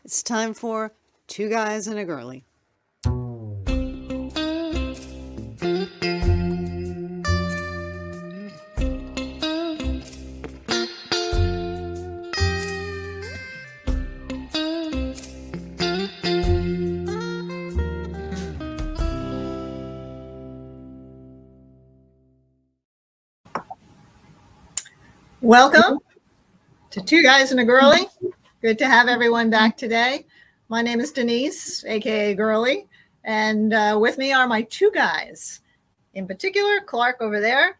It's time for Two Guys and a Girlie. Welcome to Two Guys and a Girlie. Good to have everyone back today. My name is Denise, aka Girlie, and with me are my two guys. In particular, Clark over there,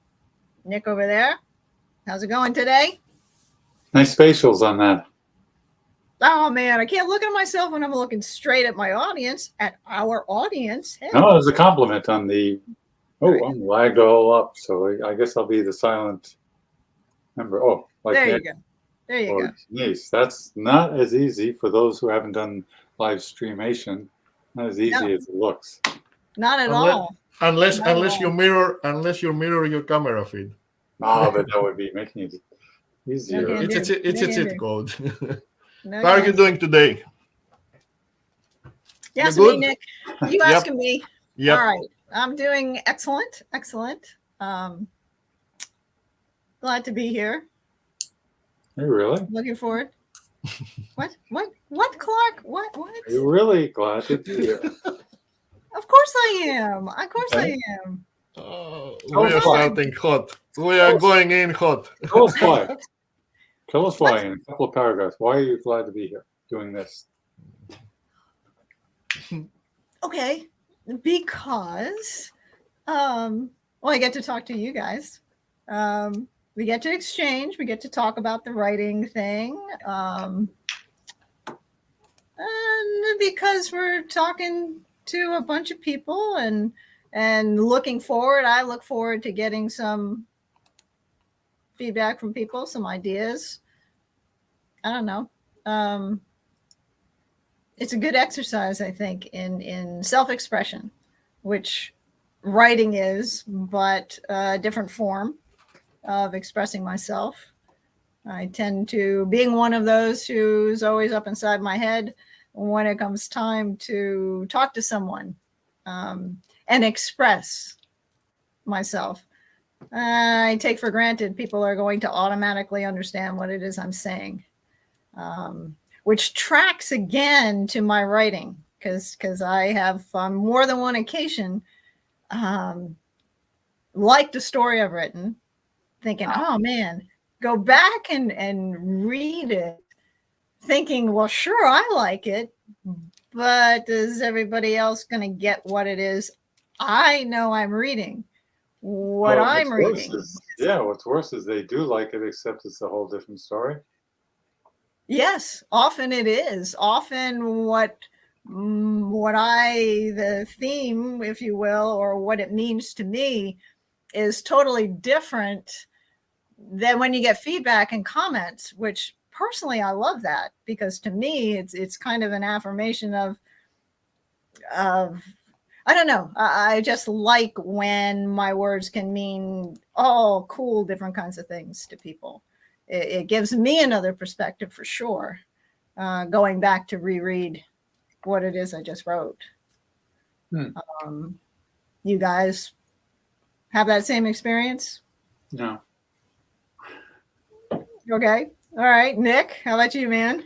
Nick over there. How's it going today? Nice facials on that. Oh man, I can't look at myself when I'm looking straight at my audience, at our audience. Hey. No, it was a compliment on the. Oh, I'm lagged all up, so I guess I'll be the silent member. Oh, like there you Nick go. There you or go. Denise. That's not as easy for those who haven't done live streamation. Not as easy as it looks. Not at all. Unless you mirror your camera feed. Ah, but that would be making it easier. Okay. It's a cheat code. No, How are you doing today? You asking me, Nick? You asking me? Yep. All right. I'm doing excellent. Glad to be here. Are you really? Looking forward. What, Clark? What? Are you really glad to be here? Of course I am. I am. We are starting hot. We are going in hot. Tell us why. Tell us why in a couple of paragraphs. Why are you glad to be here doing this? Okay. Because I get to talk to you guys. We get to exchange. We get to talk about the writing thing. And because we're talking to a bunch of people and looking forward, I look forward to getting some feedback from people, some ideas. I don't know. It's a good exercise, I think, in self-expression, which writing is, but a different form of expressing myself. I tend to, being one of those who's always up inside my head when it comes time to talk to someone and express myself. I take for granted people are going to automatically understand what it is I'm saying, which tracks again to my writing, because I have on more than one occasion liked a story I've written, thinking, oh man, go back and read it, thinking, well, sure, I like it, but is everybody else going to get what it is I know I'm reading? I'm reading. What's worse is they do like it, except it's a whole different story. Yes, often it is. Often the theme, if you will, or what it means to me is totally different than when you get feedback and comments, which personally I love that, because to me it's kind of an affirmation of I don't know. I just like when my words can mean all cool different kinds of things to people. It gives me another perspective for sure, going back to reread what it is I just wrote. You guys have that same experience? No. Okay. All right. Nick, how about you, man?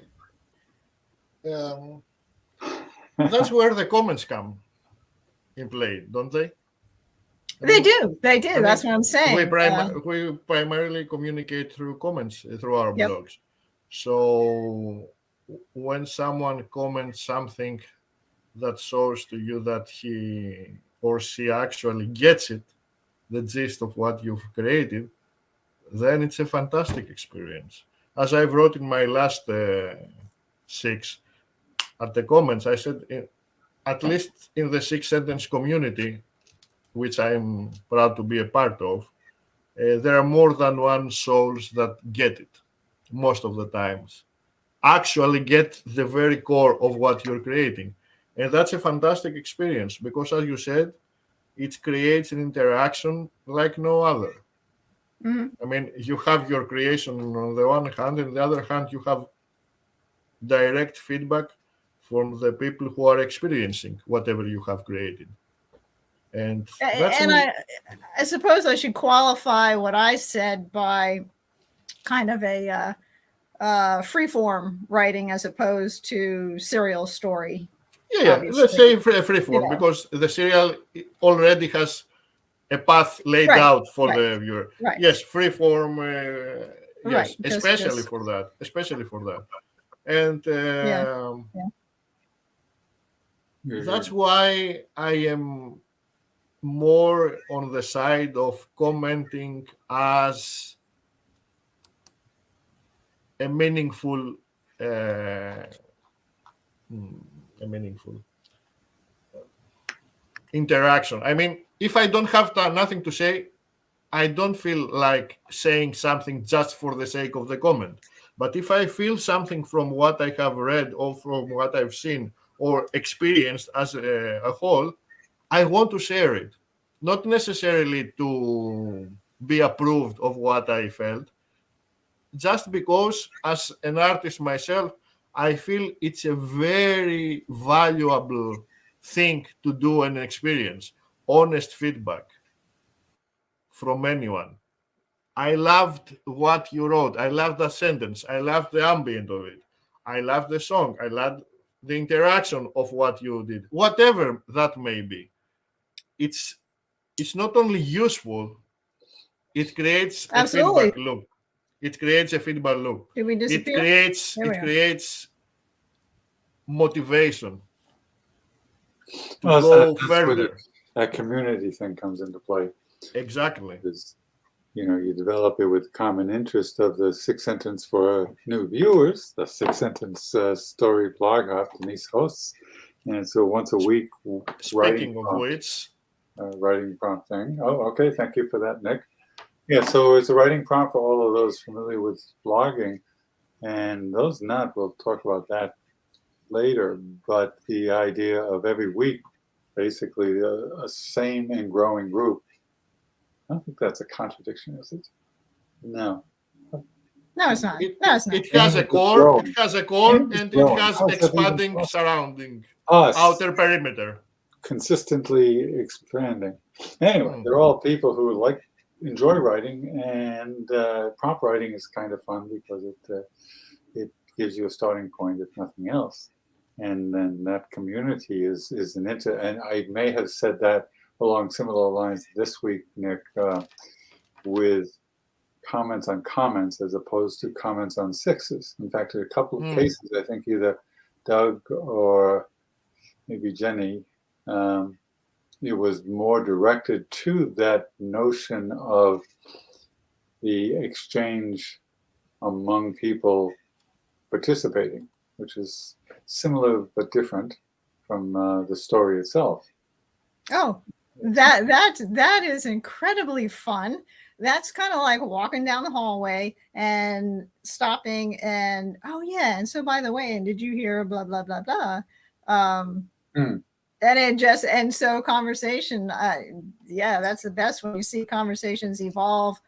That's where the comments come in play, don't they? They do. That's what I'm saying. We primarily communicate through comments through our blogs. So when someone comments something that shows to you that he or she actually gets it, the gist of what you've created, then it's a fantastic experience. As I wrote in my last 6, at the comments, I said, at least in the 6-sentence community, which I'm proud to be a part of, there are more than one souls that get it, most of the times. Actually get the very core of what you're creating. And that's a fantastic experience because, as you said, it creates an interaction like no other. Mm-hmm. I mean, you have your creation on the one hand, and on the other hand, you have direct feedback from the people who are experiencing whatever you have created. And that's And I suppose I should qualify what I said by kind of a free-form writing as opposed to serial story. yeah, let's say free form, Yeah. because the serial already has a path laid Right, out for right, the viewer. right. Yes, free form. Yes, Right, especially just- for that. Especially for that. And that's why I am more on the side of commenting as a meaningful interaction. I mean, if I don't have nothing to say, I don't feel like saying something just for the sake of the comment. But if I feel something from what I have read or from what I've seen or experienced as a whole, I want to share it. Not necessarily to be approved of what I felt, just because as an artist myself, I feel it's a very valuable thing to do and experience. Honest feedback from anyone. I loved what you wrote. I loved that sentence. I loved the ambient of it. I loved the song. I loved the interaction of what you did. Whatever that may be. It's not only useful, it creates a Absolutely. feedback loop. It creates a feedback loop. Did we It disappear? creates motivation to Well, go that's where further. that community thing comes into play. Exactly. Because, you develop it with common interest of the Six Sentence for new viewers, the Six Sentence story blog app Denise hosts. And so once a week, Speaking of which, writing prompt thing. Oh, okay. Thank you for that, Nick. Yeah, so it's a writing prompt for all of those familiar with blogging. And those not, we'll talk about that later. But the idea of every week, basically a same and growing group. I don't think that's a contradiction, is it? No. No, it's not. it has a It's core. growing. It has a core, It's and growing. it has How is that even expanding possible? surrounding Us outer perimeter. consistently expanding. Anyway, they're all people who enjoy writing, and prompt writing is kind of fun because it gives you a starting point, if nothing else. And then that community is an and I may have said that along similar lines this week, Nick, with comments on comments as opposed to comments on sixes. In fact, in a couple of cases, I think either Doug or maybe Jenny, it was more directed to that notion of the exchange among people participating, which is similar but different from the story itself. Oh, that is incredibly fun. That's kind of like walking down the hallway and stopping and, oh yeah, and so by the way, and did you hear blah blah blah blah? And so conversation, yeah, that's the best when you see conversations evolve,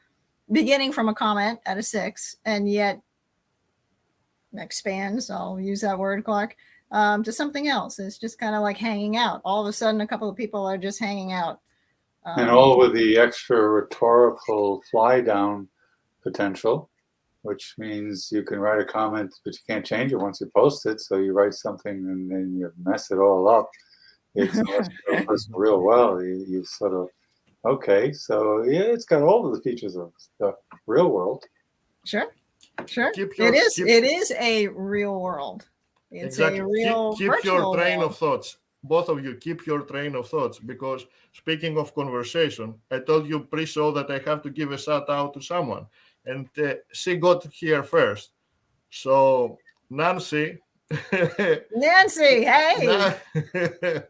beginning from a comment at a 6, and yet expands. I'll use that word, Clark. To something else. It's just kind of like hanging out. All of a sudden, a couple of people are just hanging out. And all with the extra rhetorical fly down potential, which means you can write a comment, but you can't change it once you post it. So you write something and then you mess it all up. It's real well. You sort of, okay. So yeah, it's got all of the features of the real world. Sure. Keep It is a real world. It's exactly. a real keep your train world. of thoughts. Both of you keep your train of thoughts, because speaking of conversation, I told you pre-show that I have to give a shout out to someone, and she got here first. So Nancy, Nancy, hey.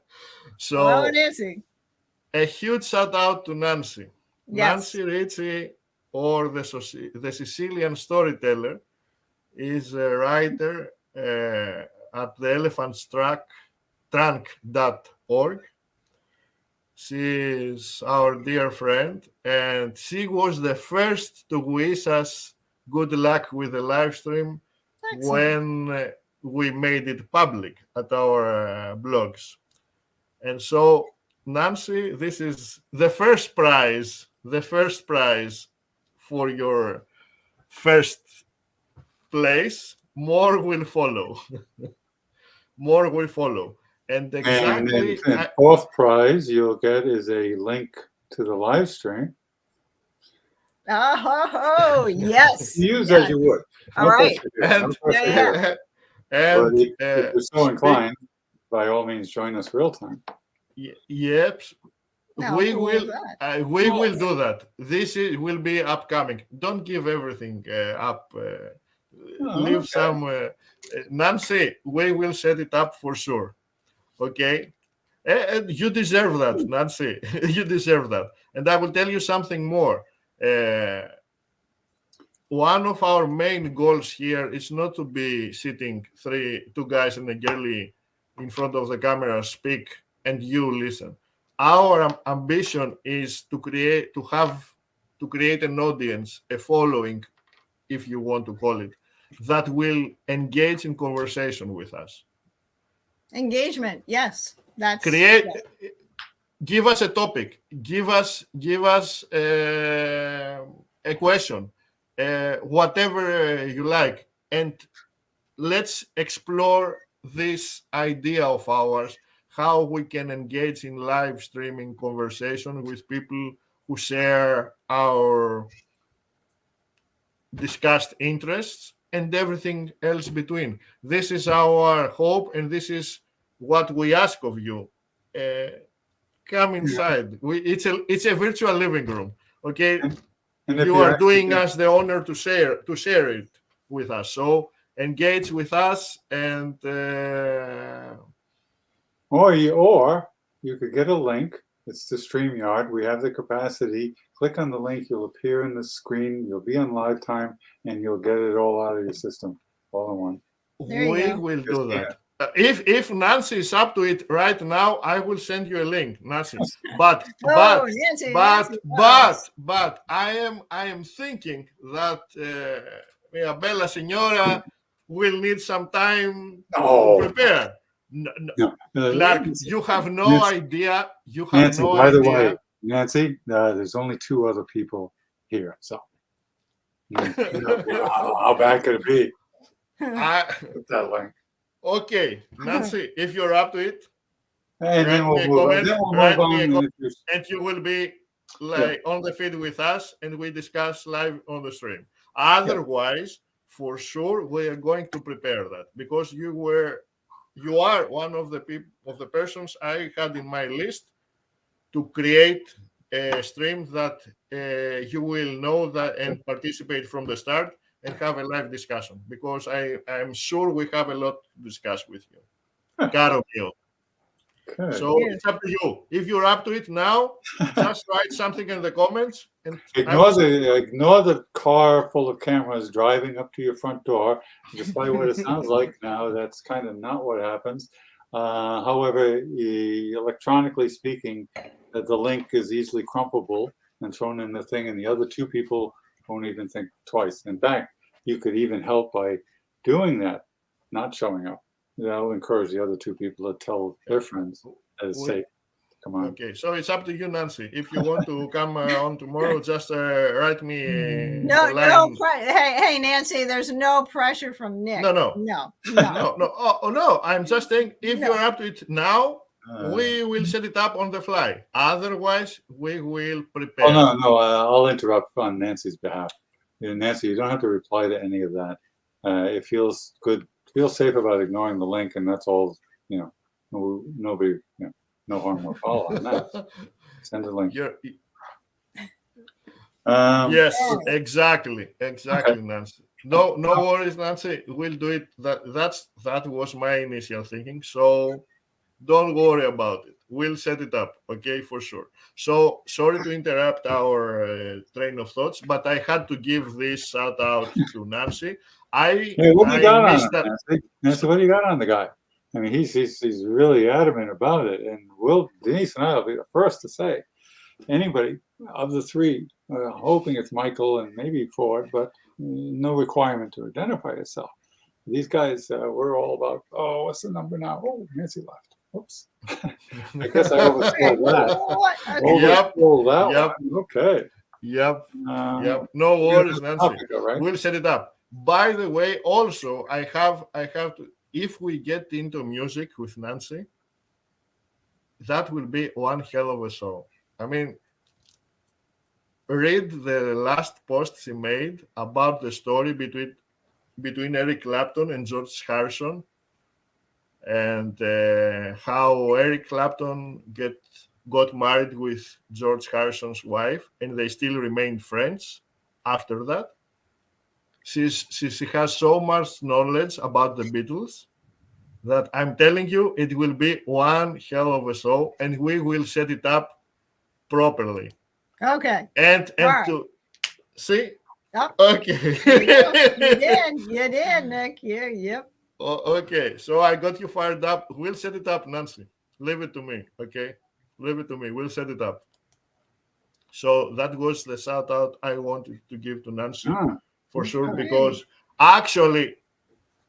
So hello, Nancy. A huge shout out to Nancy. Yes. Nancy Ritchie, or the Sicilian Storyteller, is a writer at the elephantstrunk.org. She is our dear friend, and she was the first to wish us good luck with the live stream. Excellent. When we made it public at our blogs. And so, Nancy, this is the first prize for your first place. More will follow. More will follow. And exactly, and fourth prize you'll get is a link to the live stream. Oh, yes. Use yes. as you would. All right. and, Yeah. But and if you're so inclined, by all means, join us real time. Yep, Now, we who will. was that? We will do that. This will be upcoming. Don't give everything up. Leave okay. some. Nancy, we will set it up for sure. Okay. And you deserve that, Nancy. You deserve that. And I will tell you something more. One of our main goals here is not to be sitting two guys and a girlie in front of the camera, speak, and you listen. Our ambition is to create an audience, a following, if you want to call it, that will engage in conversation with us. Engagement. Yes. That's Give us a topic. Give us a question, whatever you like, and let's explore this idea of ours, how we can engage in live streaming conversation with people who share our discussed interests and everything else between. This is our hope, and this is what we ask of you. Come inside. It's a virtual living room. Okay, And if you you're are actually- doing us the honor to share it with us. So engage with us, and Or you could get a link. It's to StreamYard. We have the capacity. Click on the link. You'll appear in the screen. You'll be on live time, and you'll get it all out of your system, all in one. There you we go. will do that. If Nancy is up to it right now, I will send you a link, Nancy. But Nancy, but I am thinking that Mia Bella Signora will need some time Oh. to prepare. No. Clark, you have no Nancy- idea. You have Nancy, no by idea. the way, Nancy, there's only 2 other people here, so how bad could it be? Put that link. Okay, Nancy, if you're up to it, And then Write me we'll a move on. comment, Then we'll write move me a on. comment. If you- and you will be like on the feed with us, and we discuss live on the stream. Otherwise, for sure, we are going to prepare that, because you are one of the persons I had in my list to create a stream that you will know that and participate from the start and have a live discussion, because I'm sure we have a lot to discuss with you. Caro mio. Okay. So it's up to you. If you're up to it now, just write something in the comments. And Ignore the car full of cameras driving up to your front door. Despite what it sounds like now, that's kind of not what happens. However, electronically speaking, the link is easily crumpable and thrown in the thing, and the other 2 people won't even think twice. In fact, you could even help by doing that, not showing up. That'll encourage the other 2 people to tell their friends that it's safe. Come on. Okay, so it's up to you, Nancy. If you want to come on tomorrow, just write me. Hey, Nancy, there's no pressure from Nick. No. No. No. I'm just saying, if No. you're up to it now, we will set it up on the fly. Otherwise, we will prepare. Oh, no, I'll interrupt on Nancy's behalf. Nancy, you don't have to reply to any of that. It feels good. Feel safe about ignoring the link, and that's all. Nobody, no harm or foul on that. Send a link. Yes, exactly, Nancy. No worries, Nancy. We'll do it. That was my initial thinking. So don't worry about it. We'll set it up, okay, for sure. So sorry to interrupt our train of thoughts, but I had to give this shout out to Nancy. Hey, what do you got on missed that. Nancy? Nancy, what do you got on the guy? I mean, he's really adamant about it, and Denise and I will be the first to say, anybody of the 3, hoping it's Michael and maybe Ford, but no requirement to identify yourself. these guys were all about, oh, what's the number now? Oh, Nancy left. Oops. I guess I oversold that. What? Okay. Oversold that Yep. one. Okay. Yep. Uh, Yep. No worries, Nancy. topic, all right? We'll set it up. By the way, also I have to, if we get into music with Nancy, that will be one hell of a show. I mean, read the last post she made about the story between Eric Clapton and George Harrison, and how Eric Clapton got married with George Harrison's wife, and they still remained friends after that. She has so much knowledge about the Beatles that I'm telling you, it will be one hell of a show, and we will set it up properly. Okay. And All right. to see, Yep. okay. You did, Nick. Yeah, yep. Okay, so I got you fired up. We'll set it up, Nancy. Leave it to me, okay? Leave it to me. We'll set it up. So that was the shout out I wanted to give to Nancy for sure, okay. because actually,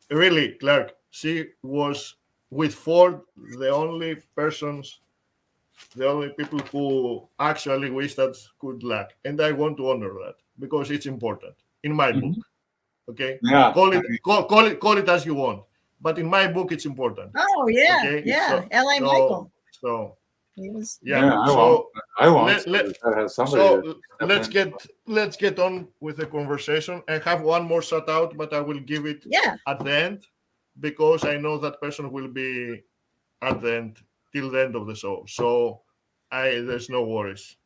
really, Clark, she was with Ford the only people who actually wished us good luck. And I want to honor that because it's important in my book. Okay? Yeah. Call it as you want. But in my book, it's important. Oh yeah, Okay, yeah. so- L.A. Michael. So He was. yeah. I so won't. I won't. let- So that has somebody so to step let's get on with the conversation. I have one more shout out, but I will give it Yeah. at the end because I know that person will be at the end till the end of the show. So there's no worries.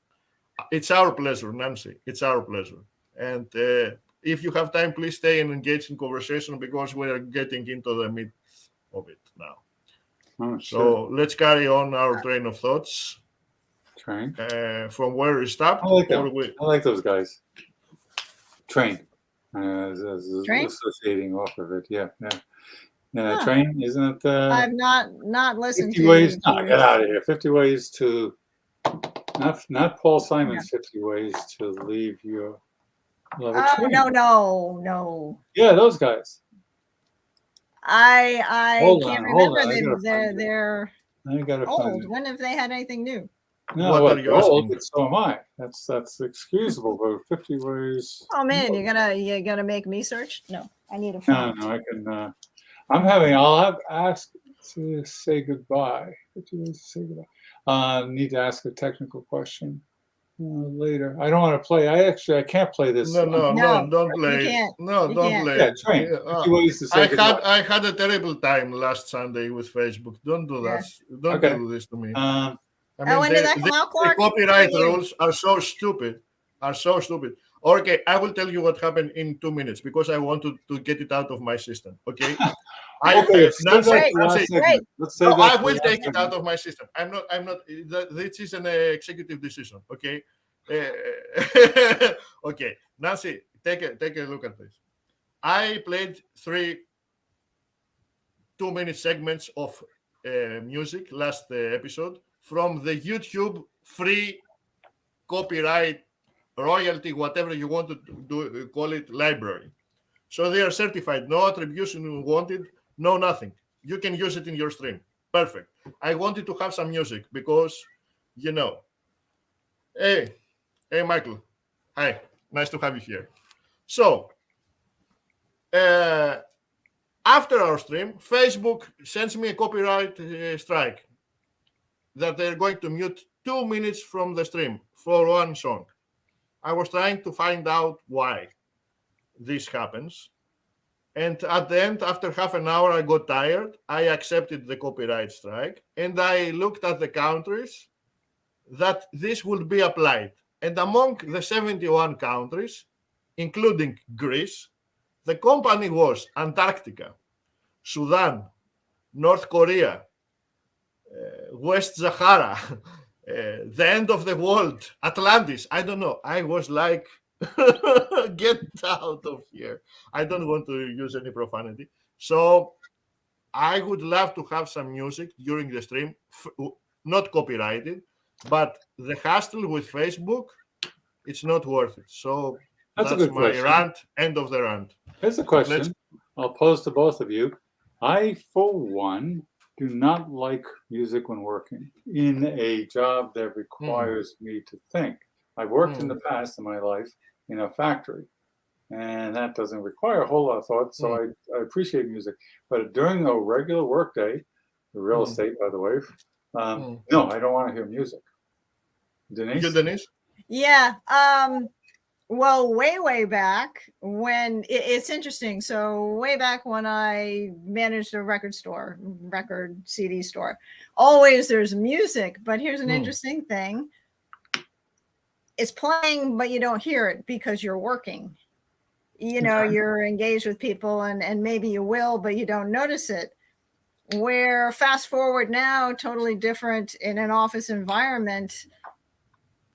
It's our pleasure, Nancy. It's our pleasure. And if you have time, please stay and engage in conversation because we are getting into the meat of it now. Oh, So sure. let's carry on our train of thoughts Train. from where we stopped. I like or them. we- I like those guys. Train. As Train? associating off of it. Yeah. Huh. Train, isn't it? I've not listened 50 to. ways. No, get out of here. 50 ways to. Not Paul Simon's 50 ways to leave your love. Oh no. Yeah, those guys. I Hold can't on, hold remember. on, I gotta They're find it. they're I gotta find old. it. When have they had anything new? No, What well, are you you're old, asking? but so am I. That's excusable. But 50 ways. Oh man, you're gonna make me search? No, I need a No, phone. no, I can. I'll have ask to say goodbye. 50 ways to say goodbye. Need to ask a technical question later. I don't want to play. I can't play this. No, No, don't you play. can't. No, You don't can't. play. Yeah, train. Yeah, 50 ways to say goodbye. I had a terrible time last Sunday with Facebook. Don't do that. Don't Okay. do this to me. When did that come out, the Clark? copyright What year? rules are so stupid. Okay, I will tell you what happened in 2 minutes because I want to get it out of my system. Okay. Okay, Nancy, Wait, last segment. wait. Let's say no, that I for will last take it segment. out of my system. I'm not. This is an executive decision. Okay. Okay, Nancy, take a look at this. I played 3 2-minute segments of music last episode from the YouTube free copyright royalty, whatever you want to do, call it, library. So they are certified, no attribution wanted, no nothing. You can use it in your stream. Perfect. I wanted to have some music because, hey, Michael. Hi, nice to have you here. So, after our stream, Facebook sends me a copyright strike that they're going to mute 2 minutes from the stream for one song. I was trying to find out why this happens. And at the end, after half an hour, I got tired. I accepted the copyright strike. And I looked at the countries that this would be applied. And among the 71 countries, including Greece, the company was Antarctica, Sudan, North Korea, West Sahara, the end of the world, Atlantis. I don't know. I was like, get out of here. I don't want to use any profanity. So I would love to have some music during the stream, not copyrighted, but the hassle with Facebook, it's not worth it. So That's a that's good my question. rant, end of the rant. Here's a question. I'll pose to both of you. I, for one, do not like music when working in a job that requires me to think. I've worked in the past in my life in a factory, and that doesn't require a whole lot of thought, so I appreciate music. But during a regular workday, the real estate, by the way, no, I don't want to hear music. Denise? You, Denise? Yeah. Well, way back when it's interesting. So way back when I managed a record CD store, always there's music. But here's an interesting thing. It's playing, but you don't hear it because you're working. You know, you're engaged with people and maybe you will, but you don't notice it. Where fast forward now, totally different in an office environment.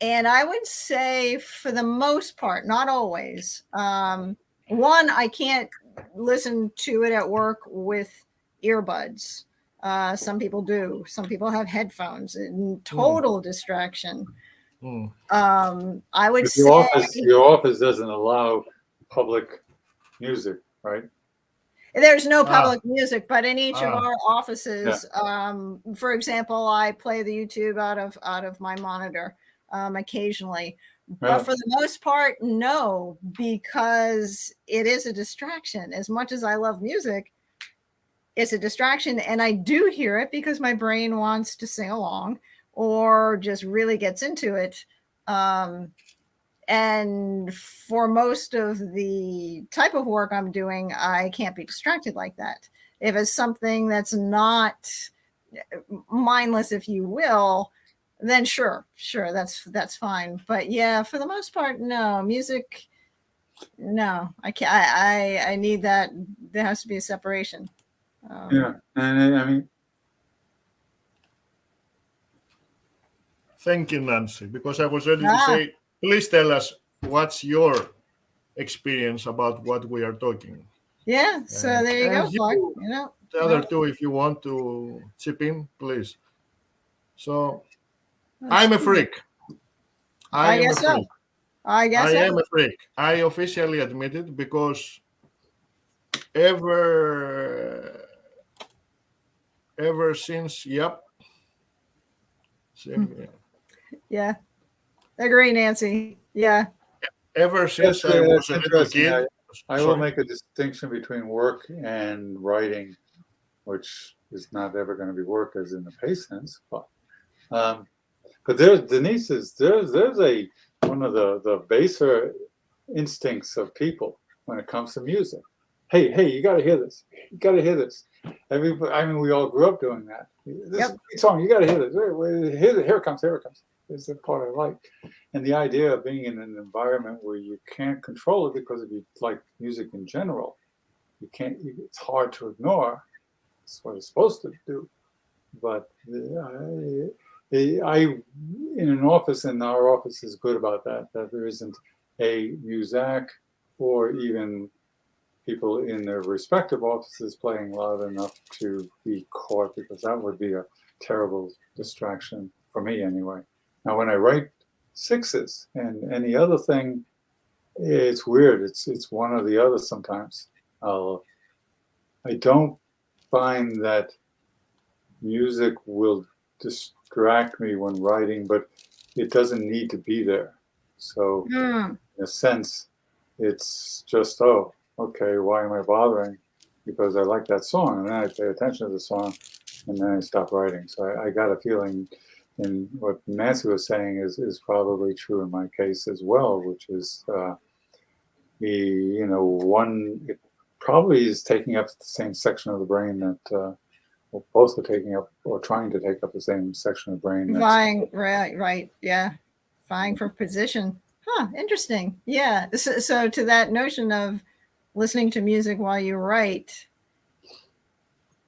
And I would say for the most part, not always. One, I can't listen to it at work with earbuds. Some people do. Some people have headphones. Total distraction. I would say your office doesn't allow public music, right? There's no public music, but in each of our offices, for example, I play the YouTube out of my monitor. Occasionally, but for the most part, no, because it is a distraction. As much as I love music, it's a distraction, and I do hear it because my brain wants to sing along or just really gets into it. And for most of the type of work I'm doing, I can't be distracted like that. If it's something that's not mindless, if you will, then sure, that's fine. But yeah, for the most part, no music. No, I can't. I need that. There has to be a separation. And I mean, thank you, Nancy, because I was ready to say, please tell us what's your experience about what we are talking. Yeah. So there you go, Clark. You know, the other two, if you want to chip in, please. So. I'm a freak. I guess so. I am a freak. I officially admit it because ever since, yeah. Agree, Nancy. Yeah. Ever since I was a little kid. I will make a distinction between work and writing, which is not ever going to be work as in the pay sense, but there's Denise's. There's one of the baser instincts of people when it comes to music. Hey, you got to hear this. You got to hear this. We all grew up doing that. This song, you got to hear this. Here it comes. It's the part I like. And the idea of being in an environment where you can't control it because if you like music in general, you can't. It's hard to ignore. It's what it's supposed to do. But in an office, and our office is good about that there isn't a muzak or even people in their respective offices playing loud enough to be caught, because that would be a terrible distraction for me anyway. Now, when I write sixes and any other thing, it's weird. It's one or the other sometimes. I don't find that music will distract me when writing, but it doesn't need to be there. So in a sense, it's just, okay, why am I bothering? Because I like that song, and then I pay attention to the song, and then I stop writing. So I got a feeling in what Nancy was saying is probably true in my case as well, which is it probably is taking up the same section of the brain that both are taking up or trying to take up the same section of the brain. Right, yeah, vying for position. Interesting. Yeah. So to that notion of listening to music while you write,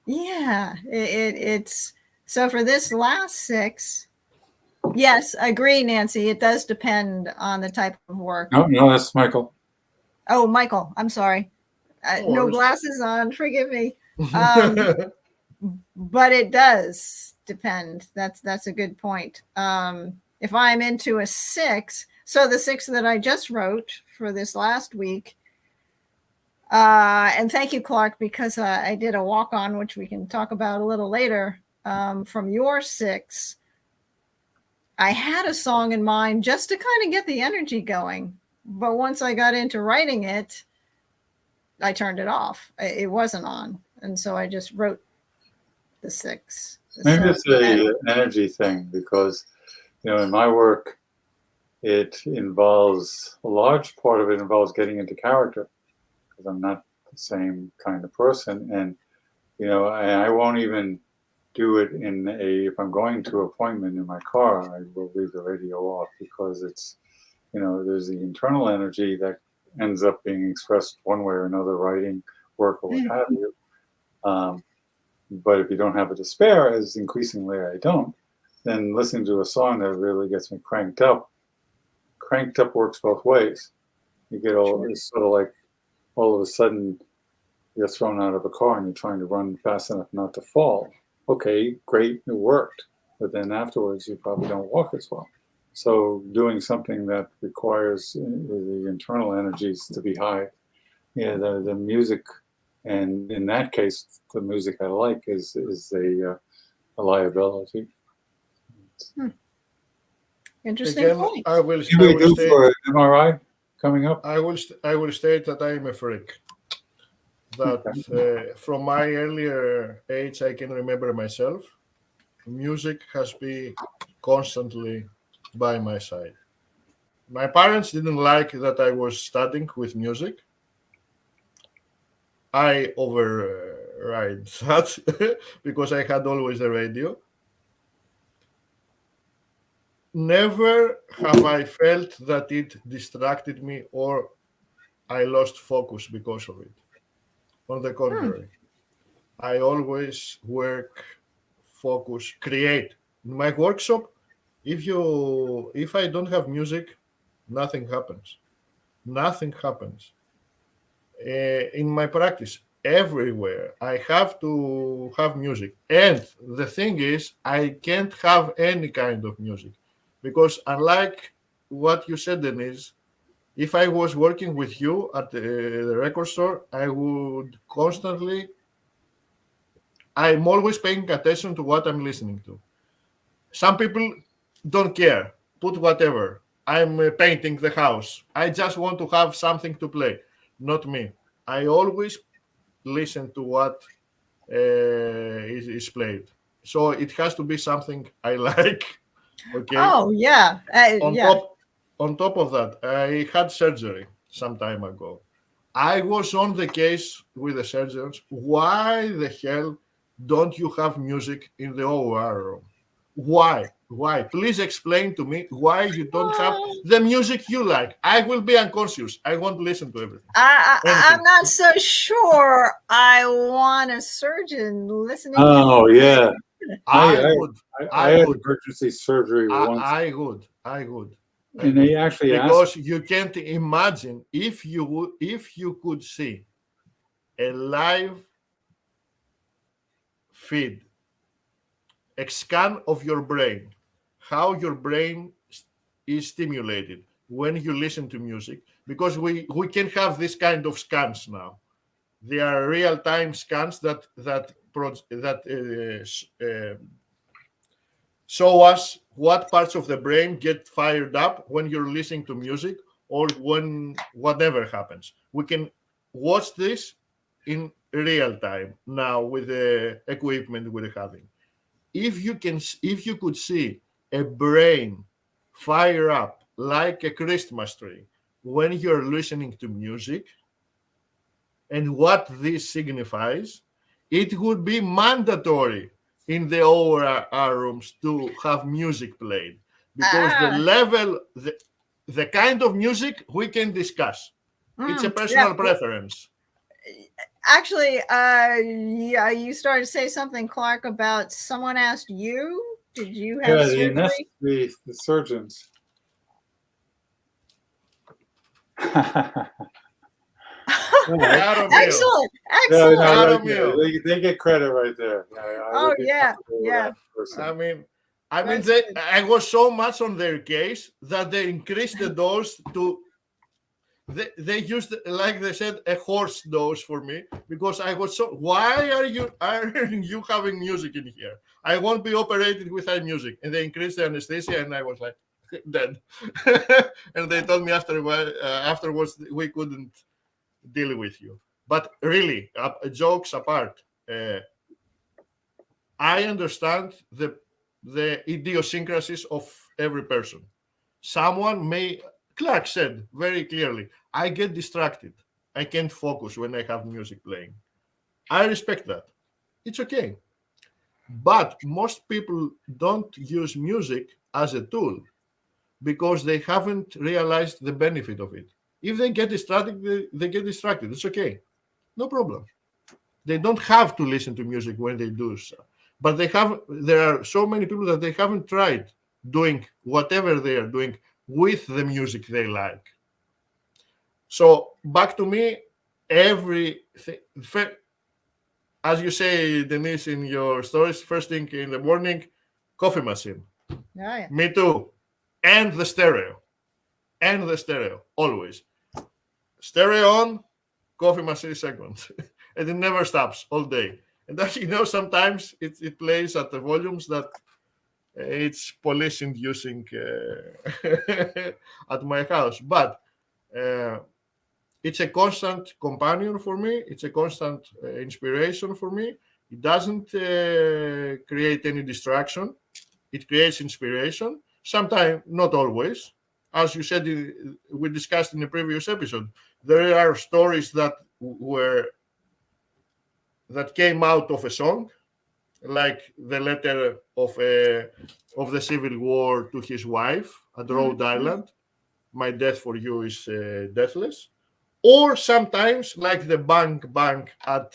yeah, it's so for this last six. Yes, I agree, Nancy. It does depend on the type of work. No, that's Michael. Oh, Michael, I'm sorry. No glasses on. Forgive me. But it does depend. That's a good point. If I'm into a six, so the six that I just wrote for this last week, And thank you, Clark, because I did a walk on, which we can talk about a little later, from your 6. I had a song in mind just to kind of get the energy going. But once I got into writing it, I turned it off. It wasn't on. And so I just wrote the 6. Maybe it's an energy thing because, in my work, it involves, a large part of it involves getting into character because I'm not the same kind of person. And, I won't even do it if I'm going to an appointment in my car, I will leave the radio off because it's, there's the internal energy that ends up being expressed one way or another, writing, work, or what have you. But if you don't have it to spare, as increasingly I don't, then listening to a song that really gets me cranked up works both ways. You get it's sort of like all of a sudden you're thrown out of a car and you're trying to run fast enough not to fall. Okay, great, it worked. But then afterwards you probably don't walk as well. So doing something that requires the internal energies to be high, the music, and in that case, the music I like is a liability. Interesting Again, point. I will What do we do state, for an MRI coming up? I will state that I am a freak. That from my earlier age, I can remember myself. Music has been constantly by my side. My parents didn't like that I was studying with music. I override that because I had always the radio. Never have I felt that it distracted me or I lost focus because of it. On the contrary, I always work, focus, create. In my workshop, if I don't have music, nothing happens. Nothing happens. In my practice, everywhere, I have to have music. And the thing is, I can't have any kind of music because unlike what you said, Denise, if I was working with you at the record store, I would constantly, I'm always paying attention to what I'm listening to. Some people don't care, put whatever. I'm painting the house. I just want to have something to play. Not me. I always listen to what is played. So it has to be something I like. Okay. Oh, yeah. On top of that, I had surgery some time ago. I was on the case with the surgeons. Why the hell don't you have music in the OR room? Why? Why? Please explain to me why you don't have the music you like. I will be unconscious. I won't listen to everything. I'm not so sure I want a surgeon listening. Oh, yeah. I had emergency surgery once. I would. And they actually because you can't imagine if you could see a live feed, a scan of your brain, how your brain is stimulated when you listen to music, because we can have this kind of scans now. They are real-time scans that show us what parts of the brain get fired up when you're listening to music or when whatever happens. We can watch this in real time now with the equipment we're having. If you could see a brain fire up like a Christmas tree when you're listening to music and what this signifies, it would be mandatory in the OR rooms to have music played, because the level, the kind of music we can discuss. It's a personal preference. Actually, you started to say something, Clark, about someone asked you. Did you have surgery? The surgeons. Excellent. They get credit right there. Yeah. I mean, I was so much on their case that they increased the dose to they used, like they said, a horse dose for me because I was so. Why are you having music in here? I won't be operated without music. And they increased the anesthesia, and I was like dead. And they told me afterwards we couldn't deal with you. But really, jokes apart, I understand the idiosyncrasies of every person. Someone may. Clark said very clearly, I get distracted. I can't focus when I have music playing. I respect that. It's okay. But most people don't use music as a tool because they haven't realized the benefit of it. If they get distracted, they get distracted. It's okay. No problem. They don't have to listen to music when they do so. But there are so many people that they haven't tried doing whatever they are doing with the music they like. So back to me, everything, as you say, Denise, in your stories, first thing in the morning, coffee machine. Oh, yeah. Me too. And the stereo. Always. Stereo on, coffee machine second. And it never stops all day. And as you know, sometimes it plays at the volumes that it's police inducing at my house. But it's a constant companion for me. It's a constant inspiration for me. It doesn't create any distraction. It creates inspiration. Sometimes, not always. As you said, we discussed in a previous episode, there are stories that came out of a song, like the letter of the Civil War to his wife at Rhode Island. My death for you is deathless. Or sometimes, like the bang bang at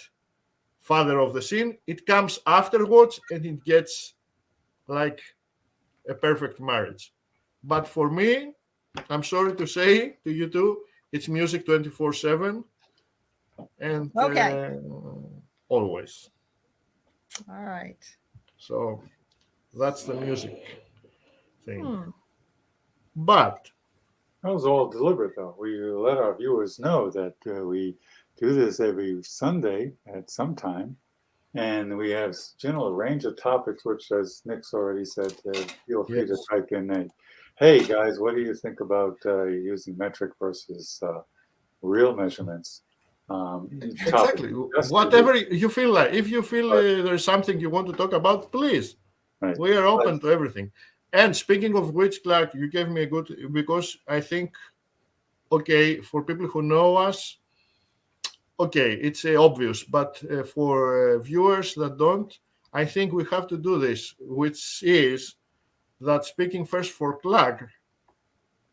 Father of the Sin, it comes afterwards and it gets like a perfect marriage. But for me, I'm sorry to say to you too, it's music 24/7 and always. All right. So that's the music thing. But that was all deliberate, though. We let our viewers know that we do this every Sunday at some time, and we have general range of topics, which, as Nick's already said, feel free to type in hey guys, what do you think about using metric versus real measurements? Exactly. Whatever you feel like. If you feel there's something you want to talk about, please. Right. We are open to everything. And speaking of which, Clark, you gave me a good, because I think, okay, for people who know us, okay, it's obvious. But for viewers that don't, I think we have to do this, which is that speaking first for Clark.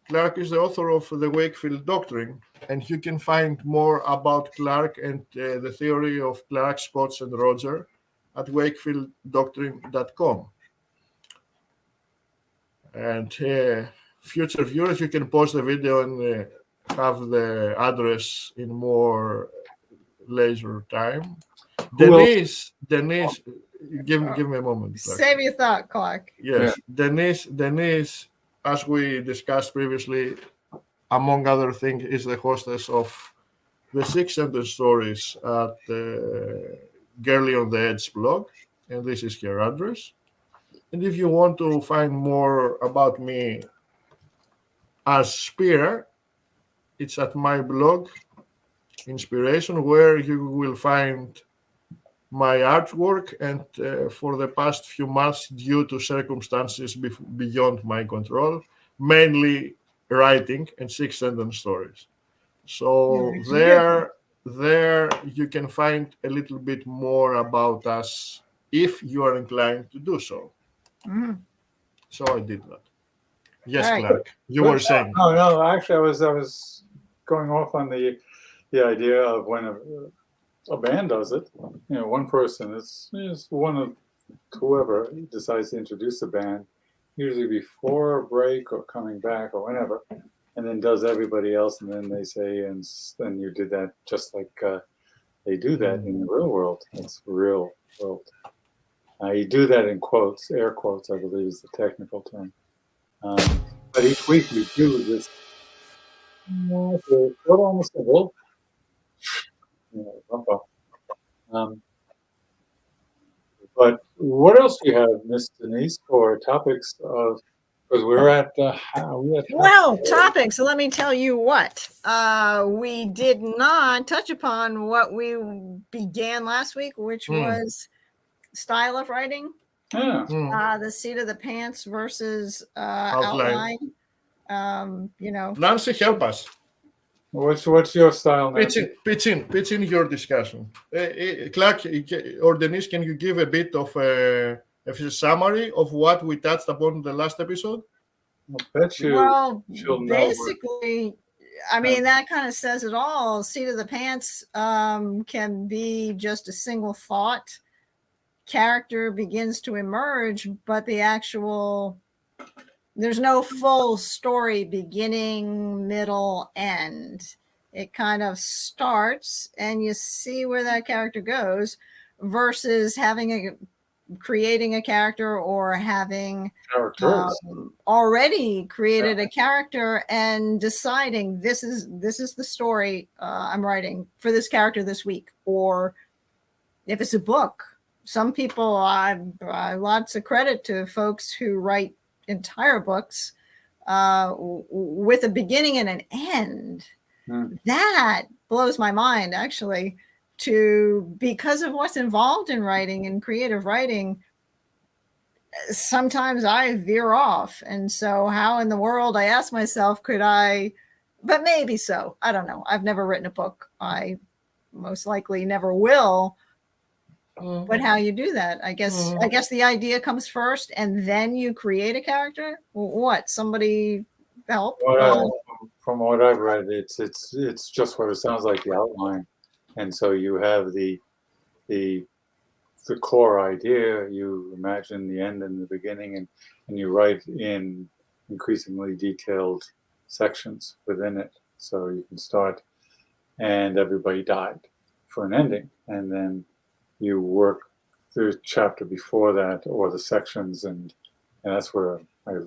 Clark is the author of the Wakefield Doctrine, and you can find more about Clark and the theory of Clark, Scott, and Roger at wakefieldoctrine.com. And future viewers, you can pause the video and have the address in more leisure time. Denise, give me a moment. Clark. Save your thought, Clark. Yes, yeah. Denise, as we discussed previously, among other things, is the hostess of the 6 Sentence Stories at Girly on the Edge blog, and this is her address. And if you want to find more about me as Spear, it's at my blog, Inspiration, where you will find my artwork, and for the past few months, due to circumstances beyond my control, mainly writing and 6 Sentence Stories. So there you can find a little bit more about us if you are inclined to do so. So I did that. Yes, right. Clark, you were saying. No, actually, I was going off on the idea of when a band does it, one person is one of whoever decides to introduce the band, usually before a break or coming back or whenever, and then does everybody else, and then they say, and then you did that just like they do that in the real world. It's real world. You do that in quotes, air quotes, I believe is the technical term. But each week we do this Okay, put on the civil. Yeah, bumper. But what else do you have, Miss Denise, for topics of? Because we're at Well, topics. Let me tell you what. We did not touch upon what we began last week, which was style of writing. Yeah. The seat of the pants versus outline. Nancy, help us. What's your style, Nancy? Pitch in your discussion. Clark or Denise, can you give a bit of a summary of what we touched upon the last episode? I bet you she'll know. Basically, I mean, that kind of says it all. Seat of the pants can be just a single thought. Character begins to emerge, but there's no full story beginning, middle, end. It kind of starts and you see where that character goes versus creating a character or having already created a character and deciding this is the story I'm writing for this character this week. Or if it's a book, some people, I lots of credit to folks who write entire books with a beginning and an end. That blows my mind, actually, because of what's involved in writing and creative writing. Sometimes I veer off, and so how in the world, I ask myself, could I? But maybe so. I don't know. I've never written a book. I most likely never will. But how you do that? I guess the idea comes first, and then you create a character. What? Somebody help? From what I've read, it's just what it sounds like, the outline, and so you have the core idea. You imagine the end and the beginning, and you write in increasingly detailed sections within it. So you can start, and everybody died for an ending, and then you work through the chapter before that or the sections, and that's where I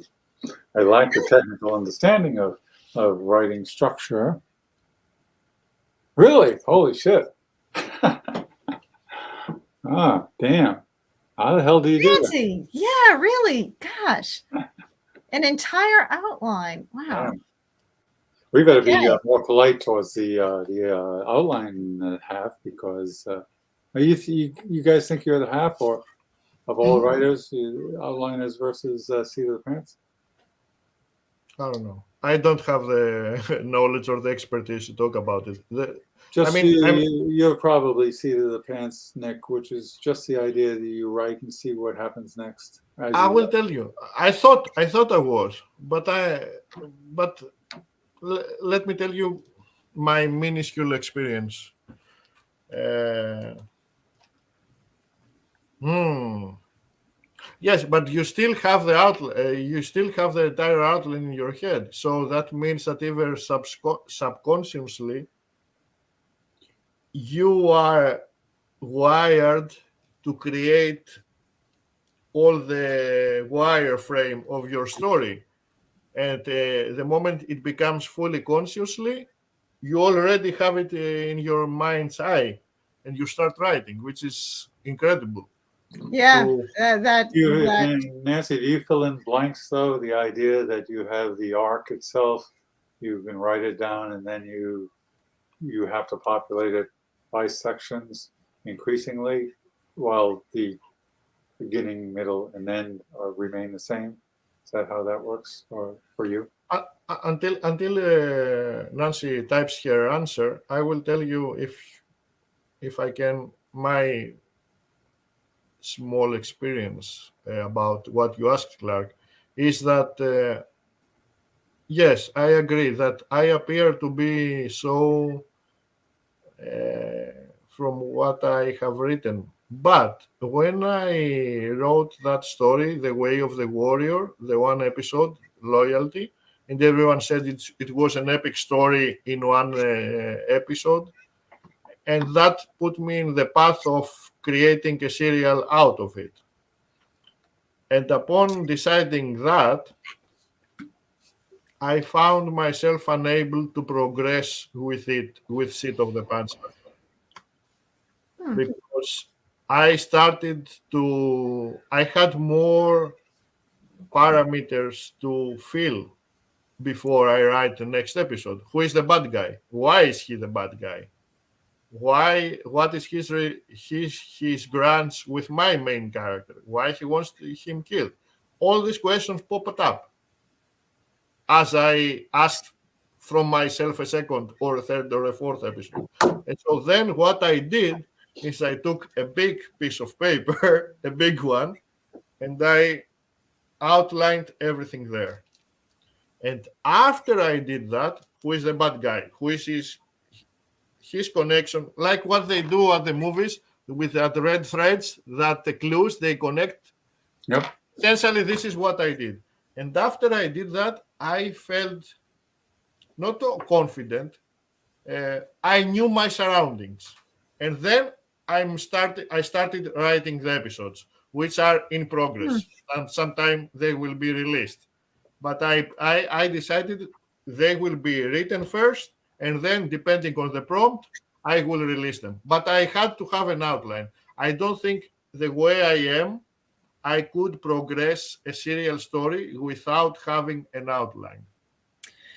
like the technical understanding of writing structure. Really? Holy shit. Damn. How the hell do you do that? Yeah, really. Gosh. An entire outline. Wow. We better be more polite towards the outline half, because you guys think you're the half or of all writers, outliners versus seat of the pants? I don't know. I don't have the knowledge or the expertise to talk about it. You're probably seat of the pants, Nick, which is just the idea that you write and see what happens next. I will tell you. I thought I was, but let me tell you my minuscule experience. Yes, but you still have the outline. You still have the entire outline in your head. So that means that even subconsciously, you are wired to create all the wireframe of your story. And the moment it becomes fully consciously, you already have it in your mind's eye, and you start writing, which is incredible. Yeah, Nancy, do you fill in blanks, though? The idea that you have the arc itself, you can write it down, and then you have to populate it by sections increasingly, while the beginning, middle, and end remain the same. Is that how that works for you? Until Nancy types her answer, I will tell you if I can my small experience about what you asked, Clark, is that yes, I agree that I appear to be so from what I have written. But when I wrote that story, The Way of the Warrior, the one episode, Loyalty, and everyone said it was an epic story in one episode, and that put me in the path of creating a serial out of it. And upon deciding that, I found myself unable to progress with it, with Seat of the Pants, because I had more parameters to fill before I write the next episode. Who is the bad guy? Why is he the bad guy? Why? What is his grants with my main character? Why he wants him killed? All these questions popped up as I asked from myself a second or a third or a fourth episode. And so then what I did is I took a big piece of paper, a big one, and I outlined everything there. And after I did that, who is the bad guy? Who is his connection? Like what they do at the movies with that red threads, that the clues they connect. Yep. Essentially, this is what I did. And after I did that, I felt not confident. I knew my surroundings. And then I started writing the episodes, which are in progress. And sometime they will be released. But I decided they will be written first, and then depending on the prompt, I will release them. But I had to have an outline. I don't think the way I am, I could progress a serial story without having an outline.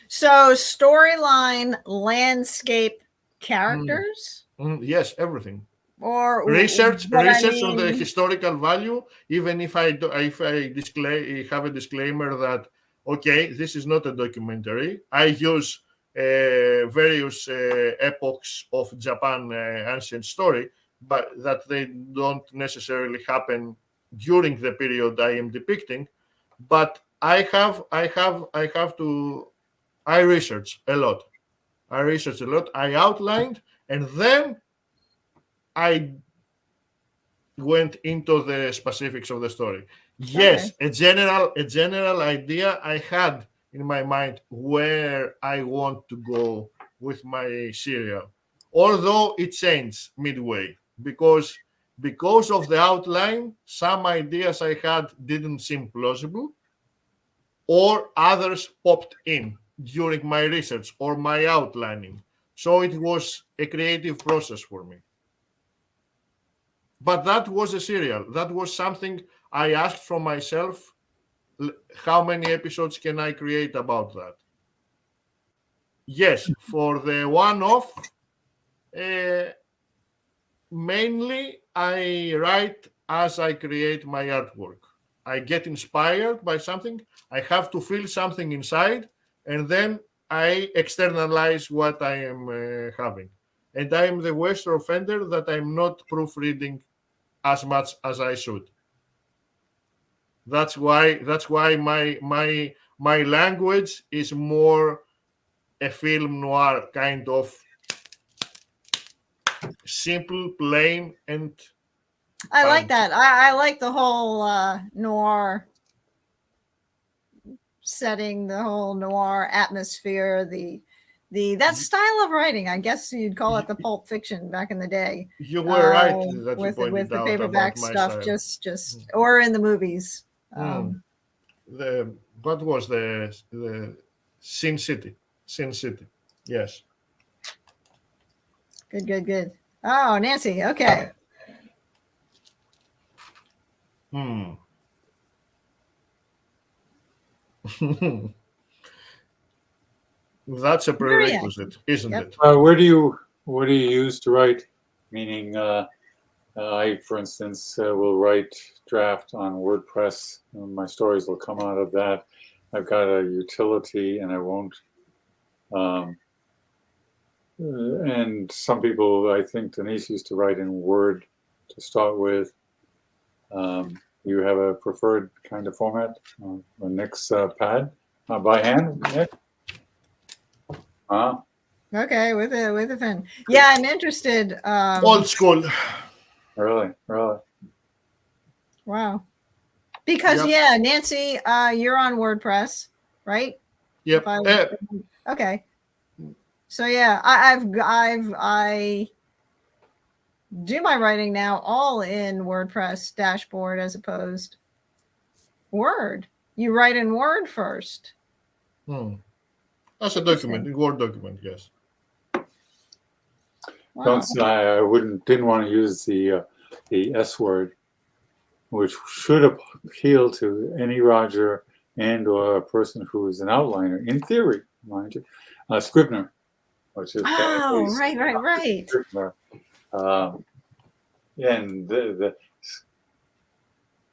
So storyline, landscape, characters, Yes, everything. or Research what I on the mean- historical value. Even if I have a disclaimer that okay, this is not a documentary. I use various epochs of Japan ancient story, but that they don't necessarily happen during the period I am depicting. But I research a lot. I outlined, and then I went into the specifics of the story. Yes, a general idea I had in my mind where I want to go with my serial, although it changed midway because of the outline. Some ideas I had didn't seem plausible, or others popped in during my research or my outlining. So it was a creative process for me. But that was a serial. That was something I asked from myself, how many episodes can I create about that? Yes, for the one-off, mainly I write as I create my artwork. I get inspired by something, I have to feel something inside, and then I externalize what I am having. And I am the worst offender that I'm not proofreading as much as I should. That's why my language is more a film noir kind of simple, plain, and I like that. I like the whole noir setting, the whole noir atmosphere, that style of writing. I guess you'd call it the Pulp Fiction back in the day. you were right that you with pointed the out paperback about my stuff, style. just or in the movies. What was the Sin City? Sin City. Yes. Good. Oh, Nancy. Okay. That's a prerequisite, isn't Yep. it? What do you use to write? Meaning, I, for instance, will write draft on WordPress. My stories will come out of that. I've got a utility, and I won't. And some people, I think Denise used to write in Word to start with. You have a preferred kind of format? Nick's pad by hand, Nick? Okay, with a pen. Yeah, I'm interested. Old school. Really? Wow. Because Yep. Nancy, you're on WordPress, right? Yep. Okay. So I do my writing now all in WordPress dashboard as opposed Word. You write in Word first. As a document, in Word document, yes. Wow. Didn't want to use the S word, which should appeal to any Roger and or a person who is an outliner, in theory, mind you. Scrivener, which is Oh, right. Scrivener. And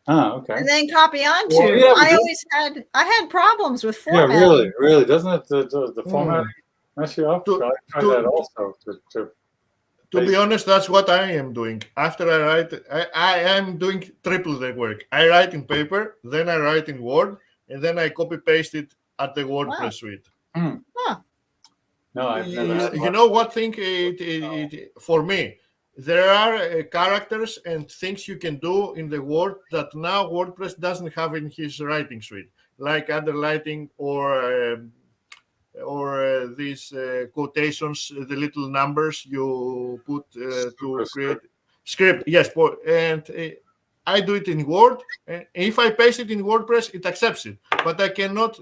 okay. And then copy onto. Well, yeah, I had problems with Yeah, formatting. really. Doesn't it the formatting mess you up? I tried that also To be honest, that's what I am doing. After I write, I am doing triple the work. I write in paper, then I write in Word, and then I copy paste it at the WordPress suite. No, I've never. You know what thing for me? There are characters and things you can do in the Word that now WordPress doesn't have in his writing suite, like underlining or these quotations, the little numbers you put to create script. Yes, and I do it in Word. And if I paste it in WordPress, it accepts it, but I cannot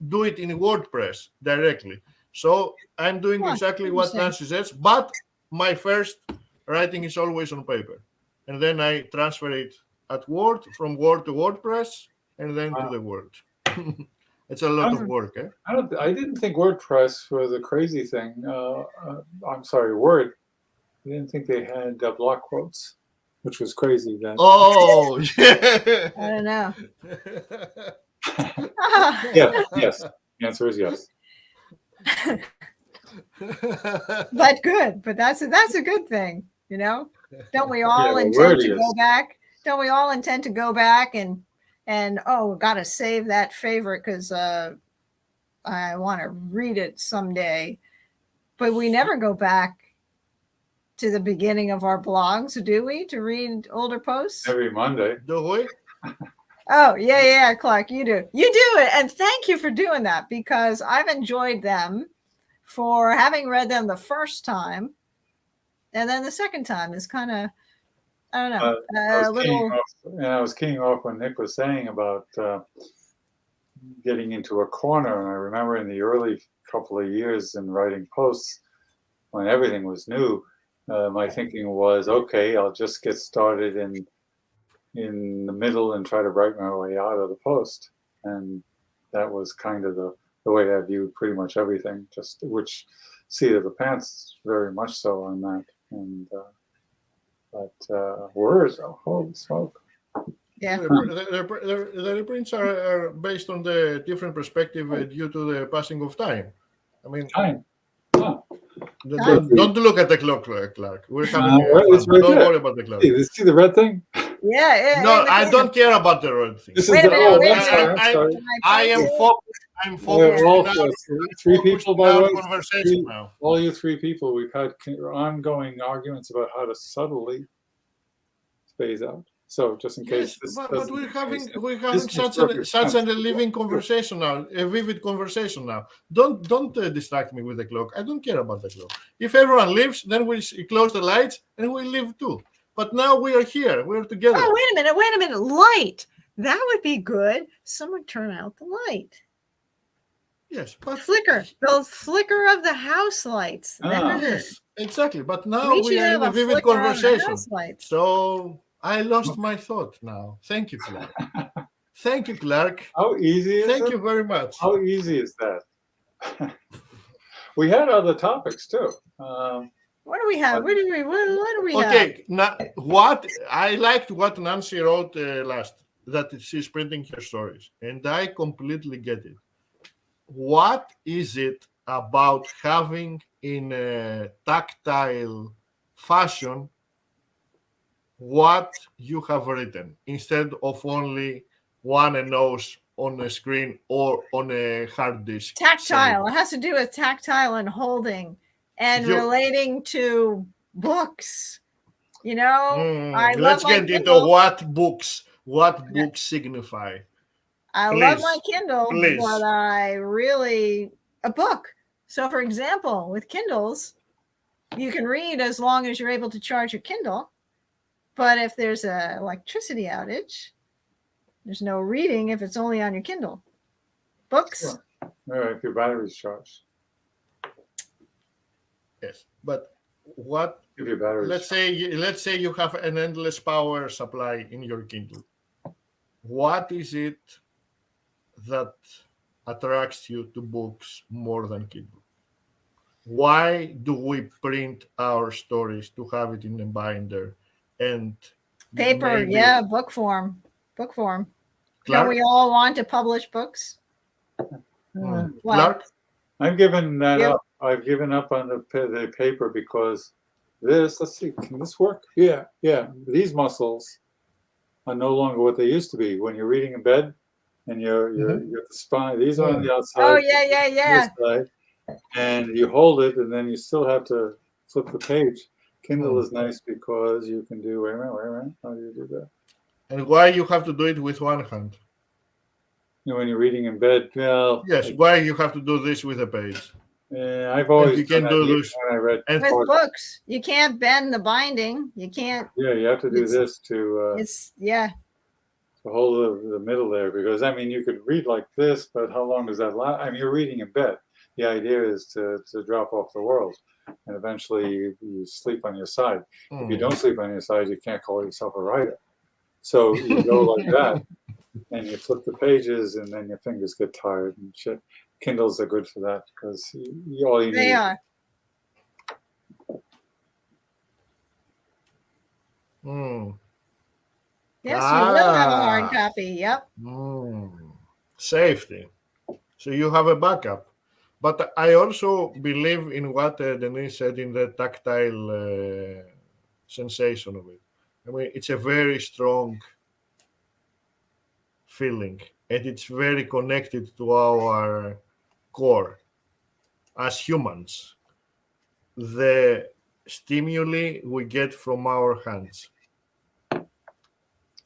do it in WordPress directly. So I'm doing exactly what Nancy says, but my first writing is always on paper, and then I transfer it at Word, from Word to WordPress, and then to the Word. It's a lot of work. I didn't think WordPress was a crazy thing. I'm sorry, Word. I didn't think they had block quotes, which was crazy. Then. Oh, yeah. I don't know. Yes. The answer is yes. But good. But that's a good thing, you know. Don't we all intend to go back? Don't we all intend to go back and gotta save that favorite because I want to read it someday. But we never go back to the beginning of our blogs, do we? To read older posts every Monday. Do we? Oh, yeah, Clark, you do. You do it. And thank you for doing that, because I've enjoyed them for having read them the first time. And then the second time is kind of, I don't know, I was keying off when Nick was saying about getting into a corner. And I remember in the early couple of years in writing posts, when everything was new, my thinking was, okay, I'll just get started in the middle and try to write my way out of the post. And that was kind of the way I viewed pretty much everything, just which seat of the pants very much so on that. And but words, holy smoke. Yeah. The reprints are based on the different perspective due to the passing of time. I mean, time. Don't look at the clock, Clark. We're having don't worry about the clock. See the red thing? Yeah. No, I don't care about the red thing. Wait a minute. I am focused. I'm focused. Three people, by the way. Conversation now. All you three people, we've had ongoing arguments about how to subtly phase out. So just in case, but we're having such a living conversation now, a vivid conversation now. Don't distract me with the clock. I don't care about the clock. If everyone leaves, then we close the lights and we leave too. But now we are here. We're together. Oh, wait a minute. Light. That would be good. Someone turn out the light. Yes, but the flicker of the house lights. Yes, exactly. But now we are in a vivid conversation. So I lost my thought now. Thank you, Clark. Thank you, Clark. How easy is it? Thank you very much. How easy is that? We had other topics too. What do we have? What do we have? Okay, now what I liked what Nancy wrote last, that she's printing her stories, and I completely get it. What is it about having in a tactile fashion what you have written instead of only one and nose on a screen or on a hard disk? Tactile. It has to do with tactile and holding and relating to books. You know, let's get into what books signify. I love my Kindle, but a book. So, for example, with Kindles, you can read as long as you're able to charge your Kindle. But if there's an electricity outage, there's no reading if it's only on your Kindle. Books. Sure. If your battery's charged. Yes, but what? Give your batteries. Let's say you have an endless power supply in your Kindle. What is it that attracts you to books more than Kindle? Why do we print our stories to have it in a binder and Paper, maybe- yeah, book form. Don't Clark? we all want to publish books? Hmm. What? Clark? I've given that Yep. up. I've given up on the paper because this. Let's see, can this work? Yeah. These muscles are no longer what they used to be. When you're reading in bed, and you're the spine. These are on the outside. Oh, yeah. this side, and you hold it, and then you still have to flip the page. Kindle is nice because you can do. Wait a minute. How do you do that? And why you have to do it with one hand? When you're reading in bed, well, Yes, why you have to do this with a page? I've always you can done do that this. when I read. And With books, you can't bend the binding. You can't. Yeah, you have to do It's- this to It's hold the middle there, because I mean you could read like this, but how long does that last? I mean, you're reading in bed. The idea is to drop off the world, and eventually you sleep on your side. If you don't sleep on your side, you can't call yourself a writer. So you go like that, and you flip the pages, and then your fingers get tired and shit. Kindles are good for that because all you need. they are. Hmm. Yes, you will have a hard Ah. copy. Yep. Safety. So you have a backup. But I also believe in what Denise said in the tactile sensation of it. I mean, it's a very strong feeling, and it's very connected to our core as humans. The stimuli we get from our hands.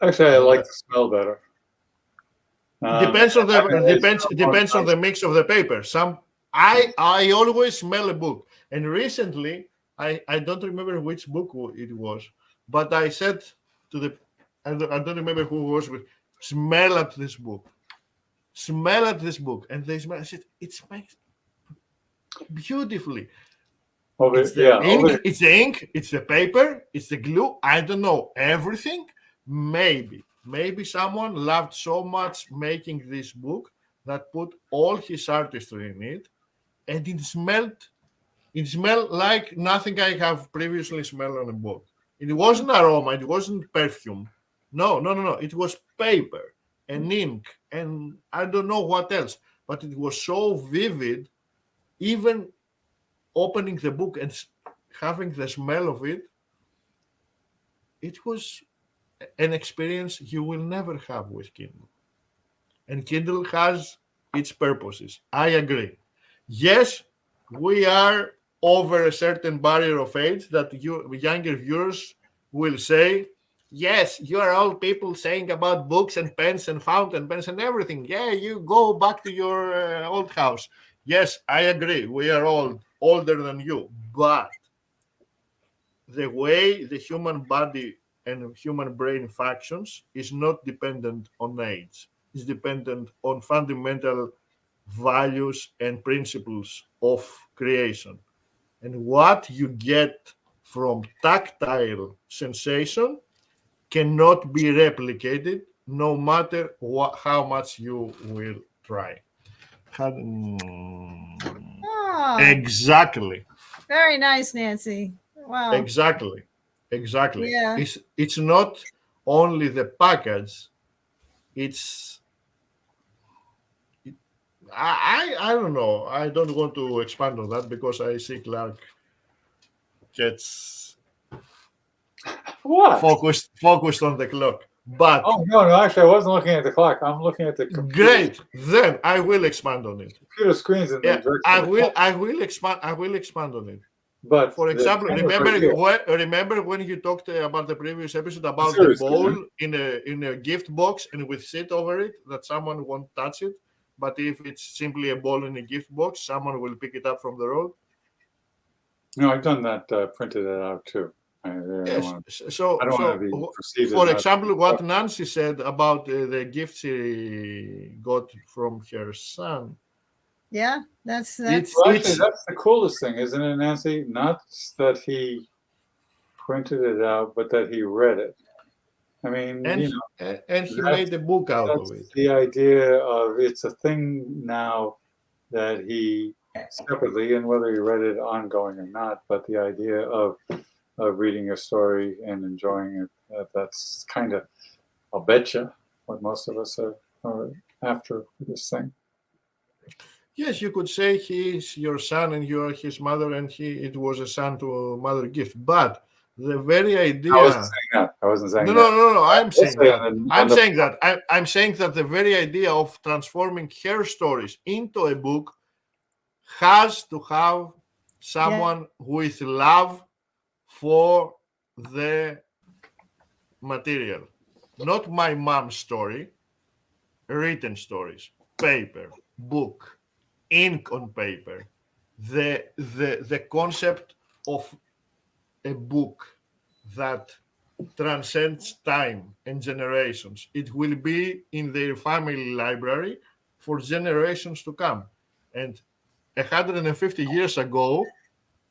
Actually, I like the smell better. Depends on the it's depends on the mix of the paper. I always smell a book, and recently I don't remember which book it was, but I said to the I don't remember who it was, but smell at this book, and they smell. I said it smells beautifully. It's the ink, it's the ink, it's the paper, it's the glue. I don't know everything. Maybe someone loved so much making this book that put all his artistry in it, and it smelled like nothing I have previously smelled on a book. It wasn't aroma, it wasn't perfume. No. It was paper and ink, and I don't know what else, but it was so vivid. Even opening the book and having the smell of it, it was an experience you will never have with Kindle. And Kindle has its purposes. I agree. Yes, we are over a certain barrier of age that younger viewers will say, yes, you are all people saying about books and pens and fountain pens and everything. Yeah, you go back to your old house. Yes, I agree. We are older than you. But the way the human body and human brain functions is not dependent on age. It's dependent on fundamental values and principles of creation. And what you get from tactile sensation cannot be replicated, no matter how much you will try. Oh, Exactly. very nice, Nancy. Wow. Exactly. Yeah. It's not only the package. I don't know. I don't want to expand on that because I see Clark gets What? focused on the clock. But Oh no! Actually, I wasn't looking at the clock. I'm looking at the great. Then I will expand on it. computer screens in the Yeah, direction I of the will. clock. I will expand. I will expand on it. But For the example, camera's remember right here. remember when you talked about the previous episode about the Seriously, bowl man. in a gift box and with shit over it that someone won't touch it, but if it's simply a bowl in a gift box, someone will pick it up from the road. No, I've done that. Printed it out too. I don't Yes. wanna- So, I don't want to be perceived for as not- example, what Nancy said about the gift she got from her son, Yeah, that's Well, actually, It's that's the coolest thing, isn't it, Nancy? Not that he printed it out, but that he read it. I mean, and you he, know, and he that's, made a book out of that's it. the idea of it's a thing now that he separately, and whether he read it ongoing or not, but the idea of reading a story and enjoying it, that's kind of, I'll betcha, what most of us are after this thing. Yes, you could say he is your son and you are his mother, and it was a son to mother gift. But the very idea. I wasn't saying that. I wasn't saying No, that. no, no, no. I'm Let's saying say that. on I'm the- saying that. I'm saying that the very idea of transforming her stories into a book has to have someone with love for the material. Not my mom's story, written stories, paper, book, ink on paper. The concept of a book that transcends time and generations. It will be in their family library for generations to come. And 150 years ago,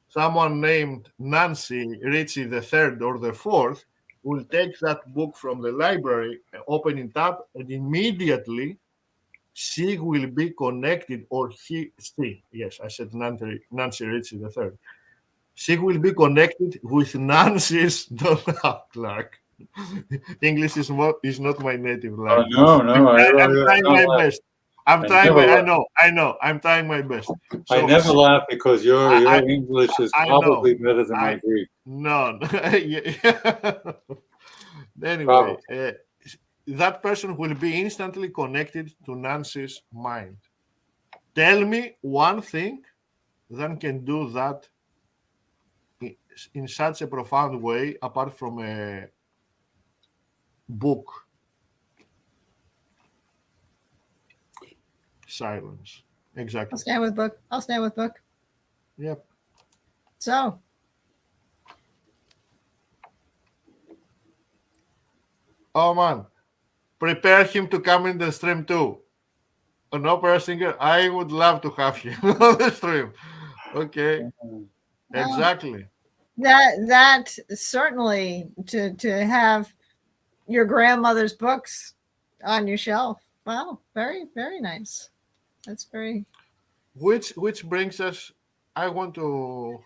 someone named Nancy Ritchie the third or the fourth will take that book from the library, open it up, and immediately she will be connected, or she, yes, I said Nancy Ritchie the third. She will be connected with Nancy's Donald Clark. English is not my native Oh, language. no, I'm trying my best. I'm I trying never my. laugh. I know. I'm trying my best. I So never laugh because your I- English is I know. probably better than my Greek. No. Anyway, Probably. that person will be instantly connected to Nancy's mind. Tell me one thing that can do that in such a profound way, apart from a book. Silence. Exactly. I'll stand with book. I'll stand with book. Yep. So Oh man, prepare him to come in the stream too. An opera singer, I would love to have him on the stream. Okay, exactly. that certainly to have your grandmother's books on your shelf. Wow, very, very nice. That's very Which brings us, I want to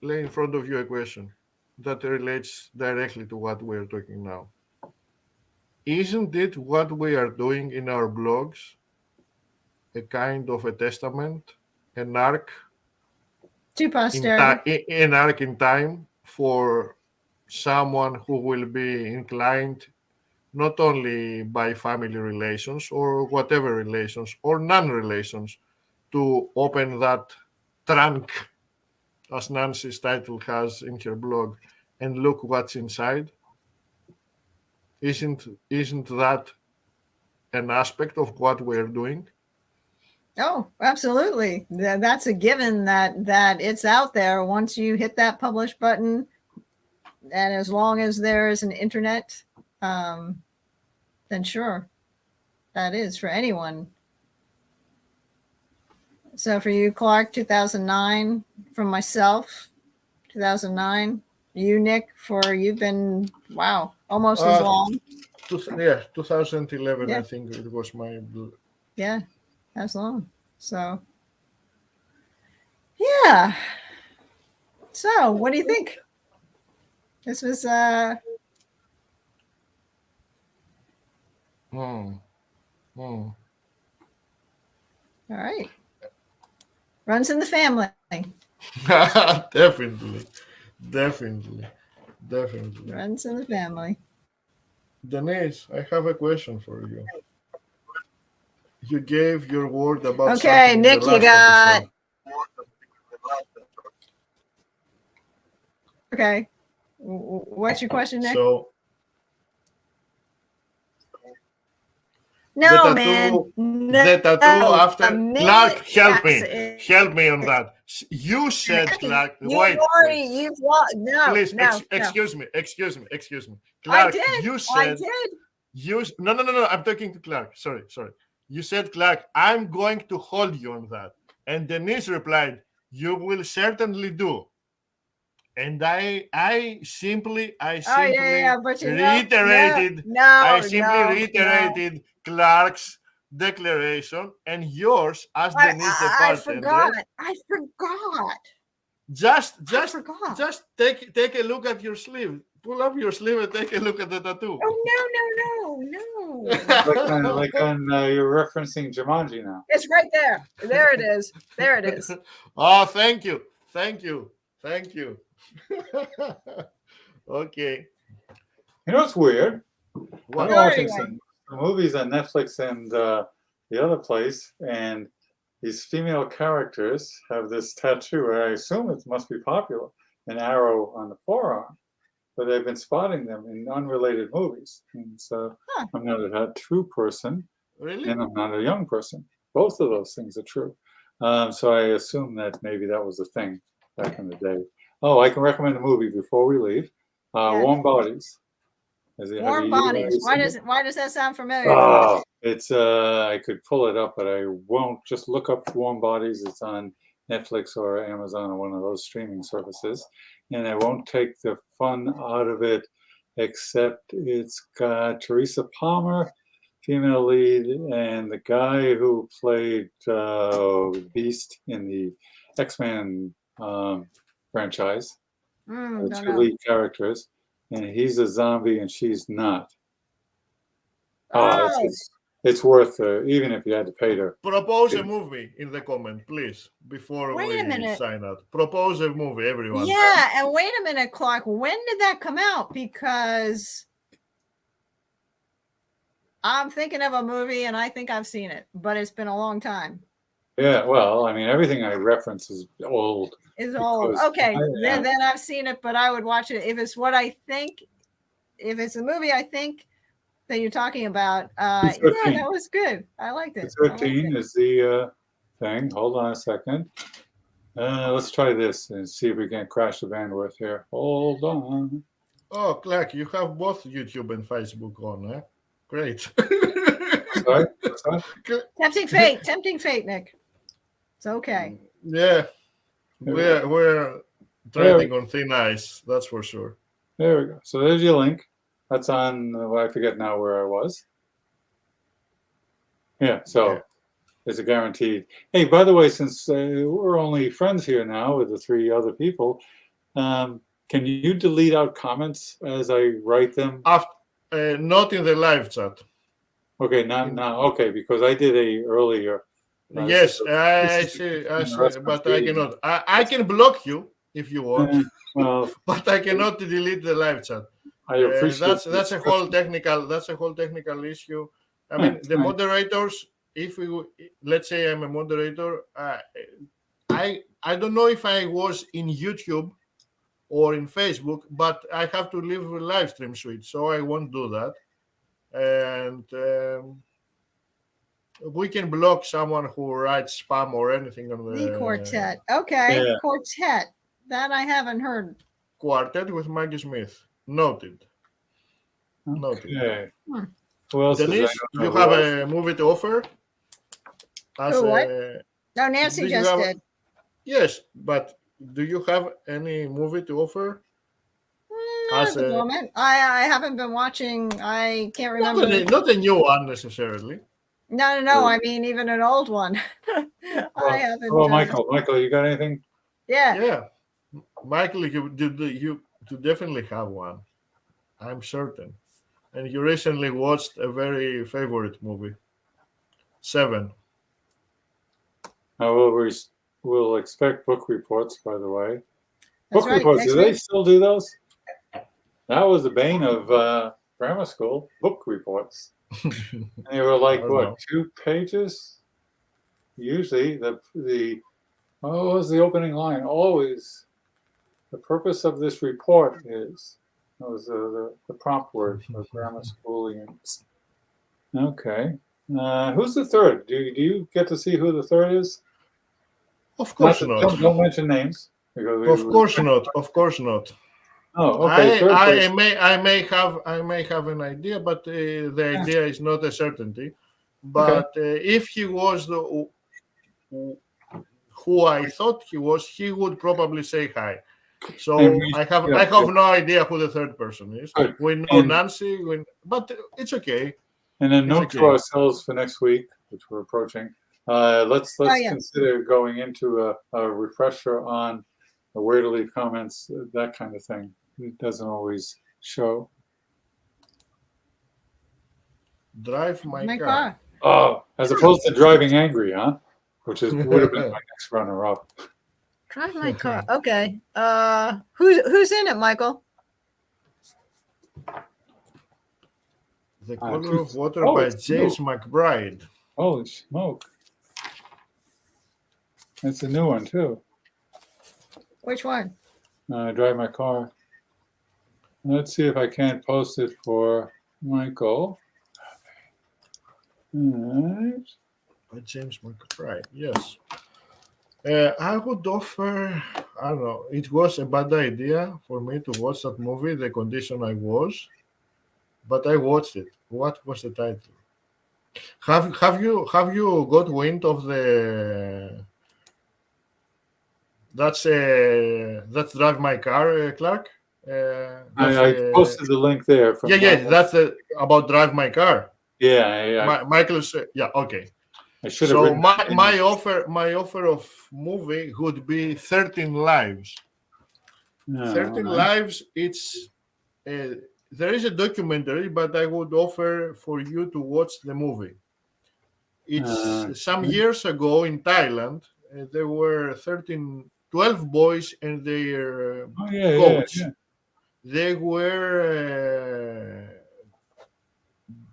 lay in front of you a question that relates directly to what we're talking now. Isn't it what we are doing in our blogs a kind of a testament, an arc to posterity. an arc in time for someone who will be inclined not only by family relations or whatever relations or non-relations to open that trunk, as Nancy's title has in her blog, and look what's inside? Isn't that an aspect of what we're doing? Oh, absolutely. That's a given that it's out there once you hit that publish button. And as long as there is an internet, then sure, that is for anyone. So for you, Clark, 2009, from myself, 2009, you, Nick, you've been, wow, almost as long. 2011, Yeah. I think it was my. Yeah, as long. So, yeah. So, what do you think? This was all right. Runs in the family. Definitely. Runs in the family. Denise, I have a question for you. You gave your word about Okay, something in Nick, the you last got. episode. Okay. What's your question, Nick? So No, the man. tattoo, No, the tattoo after a minute. Clark, help me. Yes, Help me on that. You said, Clark, wait. You've lost. No, Please, no, excuse me. I Clark, did. you I said, did. no, I'm talking to Clark. Sorry. You said, Clark, I'm going to hold you on that. And Denise replied, you will certainly do. And I simply but you reiterated no. Clark's declaration and yours as Denise the I bartender. I forgot. Just take a look at your sleeve. Pull up your sleeve and take a look at the tattoo. Oh no. like you're referencing Jumanji now. It's right there. There it is. There it is. Oh, thank you. Okay. You know what's weird? What? I'm watching some movies on Netflix and the other place, and these female characters have this tattoo. I assume it must be popular, an arrow on the forearm. But I've been spotting them in unrelated movies. And so I'm not a true person, Really? and I'm not a young person. Both of those things are true. So I assume that maybe that was a thing back in the day. Oh, I can recommend a movie before we leave. Warm Bodies. Warm Bodies. Why does that sound familiar? Oh, it's I could pull it up, but I won't. Just look up Warm Bodies. It's on Netflix or Amazon or one of those streaming services. And I won't take the fun out of it, except it's got Teresa Palmer, female lead, and the guy who played Beast in the X-Men franchise. The two lead characters, and he's a zombie and she's not. It's worth even if you had to pay to. Propose a movie in the comment, please, before we sign out. Propose a movie, everyone. Yeah, and wait a minute, Clark. When did that come out? Because I'm thinking of a movie and I think I've seen it, but it's been a long time. Yeah, well, I mean, everything I reference is old. Is old. Okay, then I've seen it, but I would watch it if it's what I think. If it's a movie I think that you're talking about, yeah, that was good. I liked it. 13 is the thing. Hold on a second. Let's try this and see if we can crash the bandwidth here. Hold on. Oh, Clark, you have both YouTube and Facebook on, eh? Great. Sorry? Tempting fate, Nick. It's okay. Yeah, we're treading on thin ice. That's for sure. There we go. So there's your link. That's on. I forget now where I was. Yeah. So it's a guaranteed. Hey, by the way, since we're only friends here now with the three other people, can you delete out comments as I write them? Not in the live chat. Okay, not now. Okay, because I did a earlier. Yes, I see, but I cannot. I can block you if you want, well, but I cannot delete the live chat. I appreciate that's a whole technical issue. I mean, the moderators. If we, let's say I'm a moderator, I don't know if I was in YouTube or in Facebook, but I have to leave a live stream switch, so I won't do that. And we can block someone who writes spam or anything on the quartet. Okay, yeah. Quartet. That I haven't heard. Quartet with Maggie Smith. Noted. Okay. Well, Denise, you have a movie to offer? What? No, Nancy just did. Yes, but do you have any movie to offer? At the moment, I haven't been watching. I can't remember. Not a new one necessarily. No. I mean, even an old one. I haven't. Well, Michael, you got anything? Yeah. Michael, you definitely have one. I'm certain. And you recently watched a very favorite movie, Seven. We'll expect book reports, by the way. That's book reports, do they still do those? That was the bane of grammar school, book reports. And they were like, what, 2 pages? Usually, what was the opening line? Always, the purpose of this report is, that was the prompt word for grammar schooling. Okay. Who's the third? Do you get to see who the third is? Of course not. Don't mention names. Of course not. Oh, okay. I may have an idea, but the idea is not a certainty. But if he was who I thought he was, he would probably say hi. So And we- I have yeah, no idea who the third person is. Good. We know And- Nancy, but it's okay. And a It's note okay. to ourselves for next week, which we're approaching. Let's yeah. consider going into a refresher on where to leave comments, that kind of thing. It doesn't always show. Drive my, My car. car. Oh, as opposed to driving angry, huh? Which would have been my next runner-up. Drive my car. Okay. Who's in it, Michael? The Color of Water Oh, by it's James McBride. Holy smoke! That's a new one too. Which one? Drive my car. Let's see if I can't post it for Michael. Alright. By James McBride, yes. I would offer, I don't know, it was a bad idea for me to watch that movie, the condition I was, but I watched it. What was the title? Have you got wind of the that's Drive My Car, Clark? I posted the link there. From Michael. That's about Drive My Car. Yeah, Michael's okay. I should have. So written that in. my offer of movie would be 13 Lives. Yeah, 13 all right. Lives. It's there is a documentary, but I would offer for you to watch the movie. It's some years ago in Thailand. There were 12 boys and their Oh yeah, coach. yeah. They were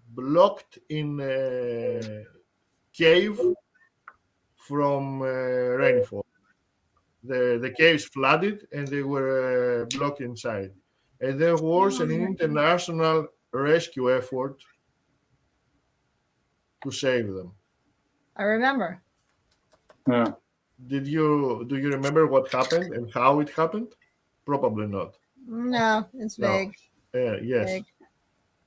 blocked in a cave from rainfall. The caves flooded and they were blocked inside. And there was an international rescue effort to save them. I remember. Yeah. Do you remember what happened and how it happened? Probably not. No, it's No. vague. Yes. Vague.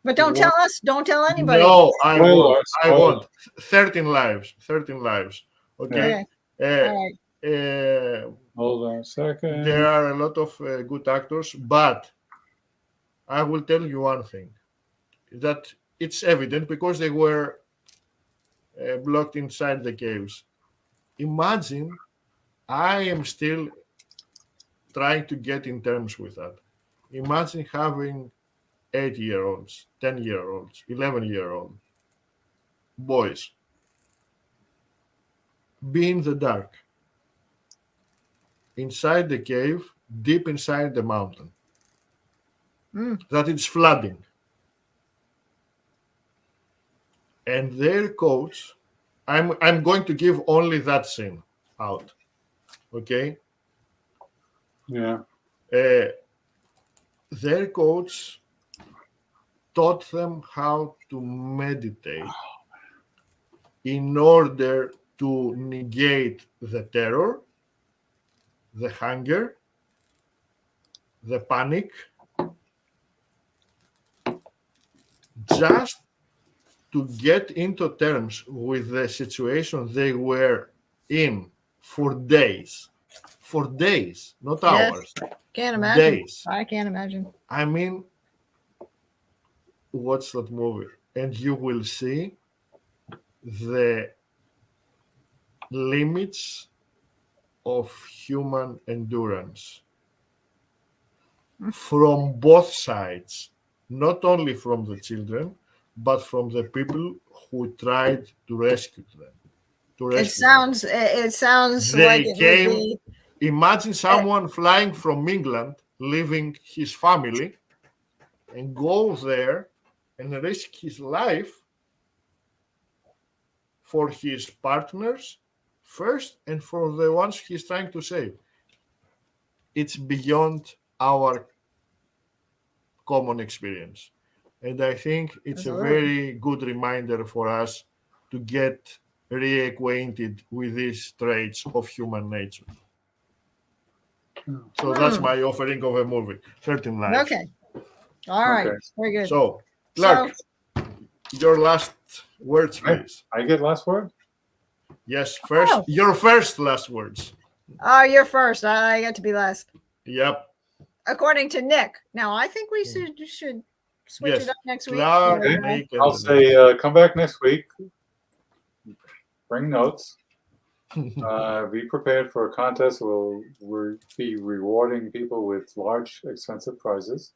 But don't tell us. Don't tell anybody. No, I Spoiler, won't. I spoiler. won't. 13 lives. 13 lives. Okay. Okay. All right. Hold on a second. There are a lot of good actors, but I will tell you one thing that it's evident because they were blocked inside the caves. Imagine I am still trying to get in terms with that. Imagine having 8-year-olds, 10-year-olds, 11-year-old boys be in the dark, inside the cave, deep inside the mountain, that it's flooding. And their coach, I'm going to give only that scene out, okay? Yeah. Their coach taught them how to meditate in order to negate the terror, the hunger, the panic, just to get into terms with the situation they were in for days, not Yes. hours, Can't imagine. days. I can't imagine. I mean, watch that movie and you will see the limits of human endurance from both sides, not only from the children, but from the people who tried to rescue them. It sounds They like it came- would be. Imagine someone flying from England, leaving his family, and go there and risk his life for his partners first and for the ones he's trying to save. It's beyond our common experience. And I think it's a Absolutely. very good reminder for us to get reacquainted with these traits of human nature. So that's my offering of a movie, 13 Lives. Okay. All right. Okay. Very good. So, Clark, your last Words, Okay. please. I get last word? Yes, first. Oh. Your first last words. Oh, you're first. I get to be last. Yep. According to Nick. Now, I think we should switch Yes. it up next week. Clark, Okay. Nick, and I'll say come back next week. Bring notes. Be prepared for a contest. We'll be rewarding people with large, expensive prizes.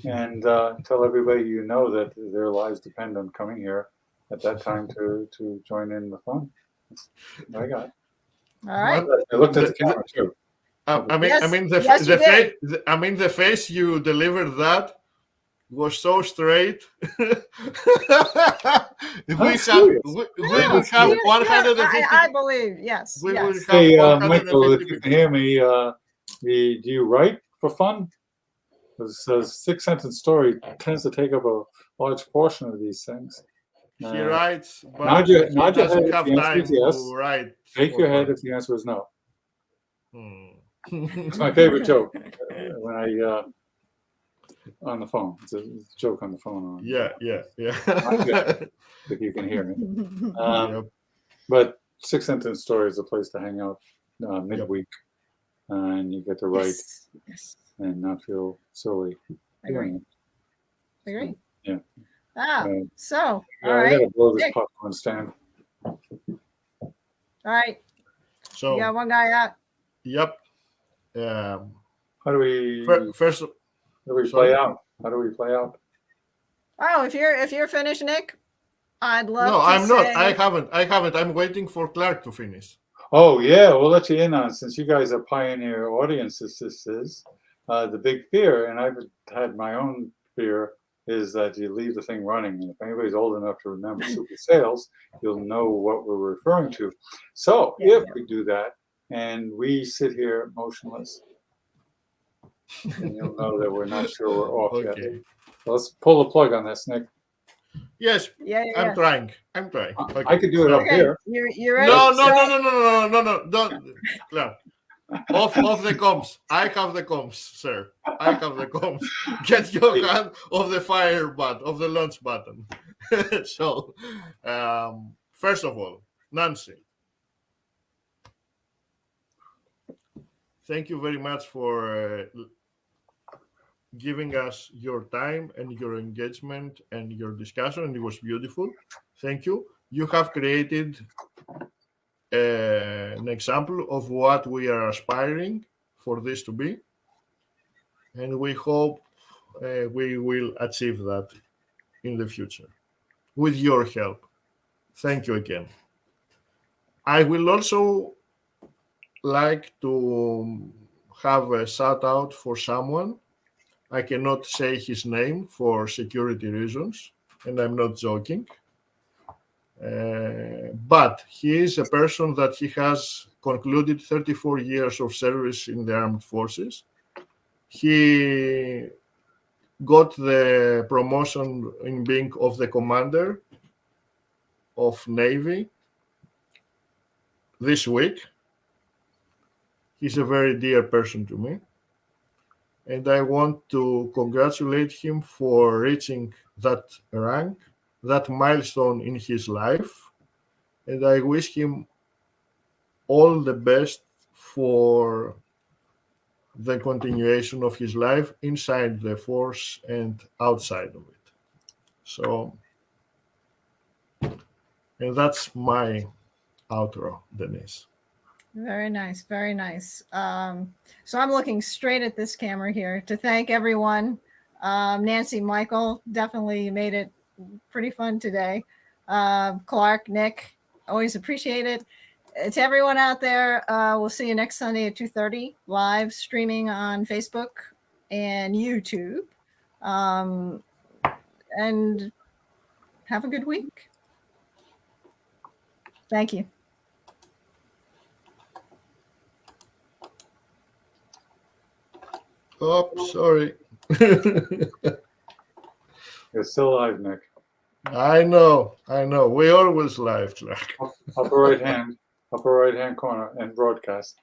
And tell everybody you know that their lives depend on coming here at that time to join in the fun. That's what I got. All right. I looked at the camera too. I mean, Yes, I mean the yes, you did. I mean the face you delivered that was so straight. If we serious. would have 150. I believe, yes. We yes. would have Hey, 150 Michael, if you people. can hear me, do you write for fun? Because a 6-sentence story tends to take up a large portion of these things. He writes, but nod your he head doesn't if have the answer time is yes. to write. Shake for your head fun. if the answer is no. Hmm. It's my favorite joke when I on the phone. It's a joke on the phone. Yeah. If you can hear me. Yep. But 6-sentence story is a place to hang out midweek, and you get to write Yes. and not feel silly doing it. Agree. Yeah. Ah, so, all Yeah, I right. gotta blow this Nick. popcorn stand. All right. So, You got one guy out. yep. How do we First, play sorry? out? How do we play out? Oh, if you're finished, Nick, I'd love no, to I'm not. say- I haven't. I'm waiting for Clark to finish. Oh yeah, we'll let you in on it, since you guys are pioneer audiences. This is the big fear, and I've had my own fear, is that you leave the thing running. And if anybody's old enough to remember Super Sales, you'll know what we're referring to. So if we do that and we sit here motionless, and you'll know that we're not sure we're off yet. Okay. Let's pull the plug on this, Nick. Yes, Yeah. I'm trying. Okay. I could do it up Okay, here. you ready? No, So- no, don't. Clark. Off the comms. I have the comms, sir. I have the comms. Get your hand off the fire button, of the launch button. So, first of all, Nancy, thank you very much for giving us your time and your engagement and your discussion. It was beautiful. Thank you. You have created an example of what we are aspiring for this to be, and we hope we will achieve that in the future with your help. Thank you again. I will also like to have a shout out for someone. I cannot say his name for security reasons, and I'm not joking. But he is a person that he has concluded 34 years of service in the armed forces. He got the promotion in being of the commander of Navy this week. He's a very dear person to me. And I want to congratulate him for reaching that rank, that milestone in his life. And I wish him all the best for the continuation of his life inside the force and outside of it. So, and that's my outro, Denise. Very nice, very nice. So I'm looking straight at this camera here to thank everyone. Nancy, Michael, definitely made it pretty fun today. Clark, Nick, always appreciate it. To everyone out there, we'll see you next Sunday at 2:30, live streaming on Facebook and YouTube. And have a good week. Thank you. Oh, sorry. You're still alive, Nick. I know. We always live, Clark. Upper right hand corner, and broadcast.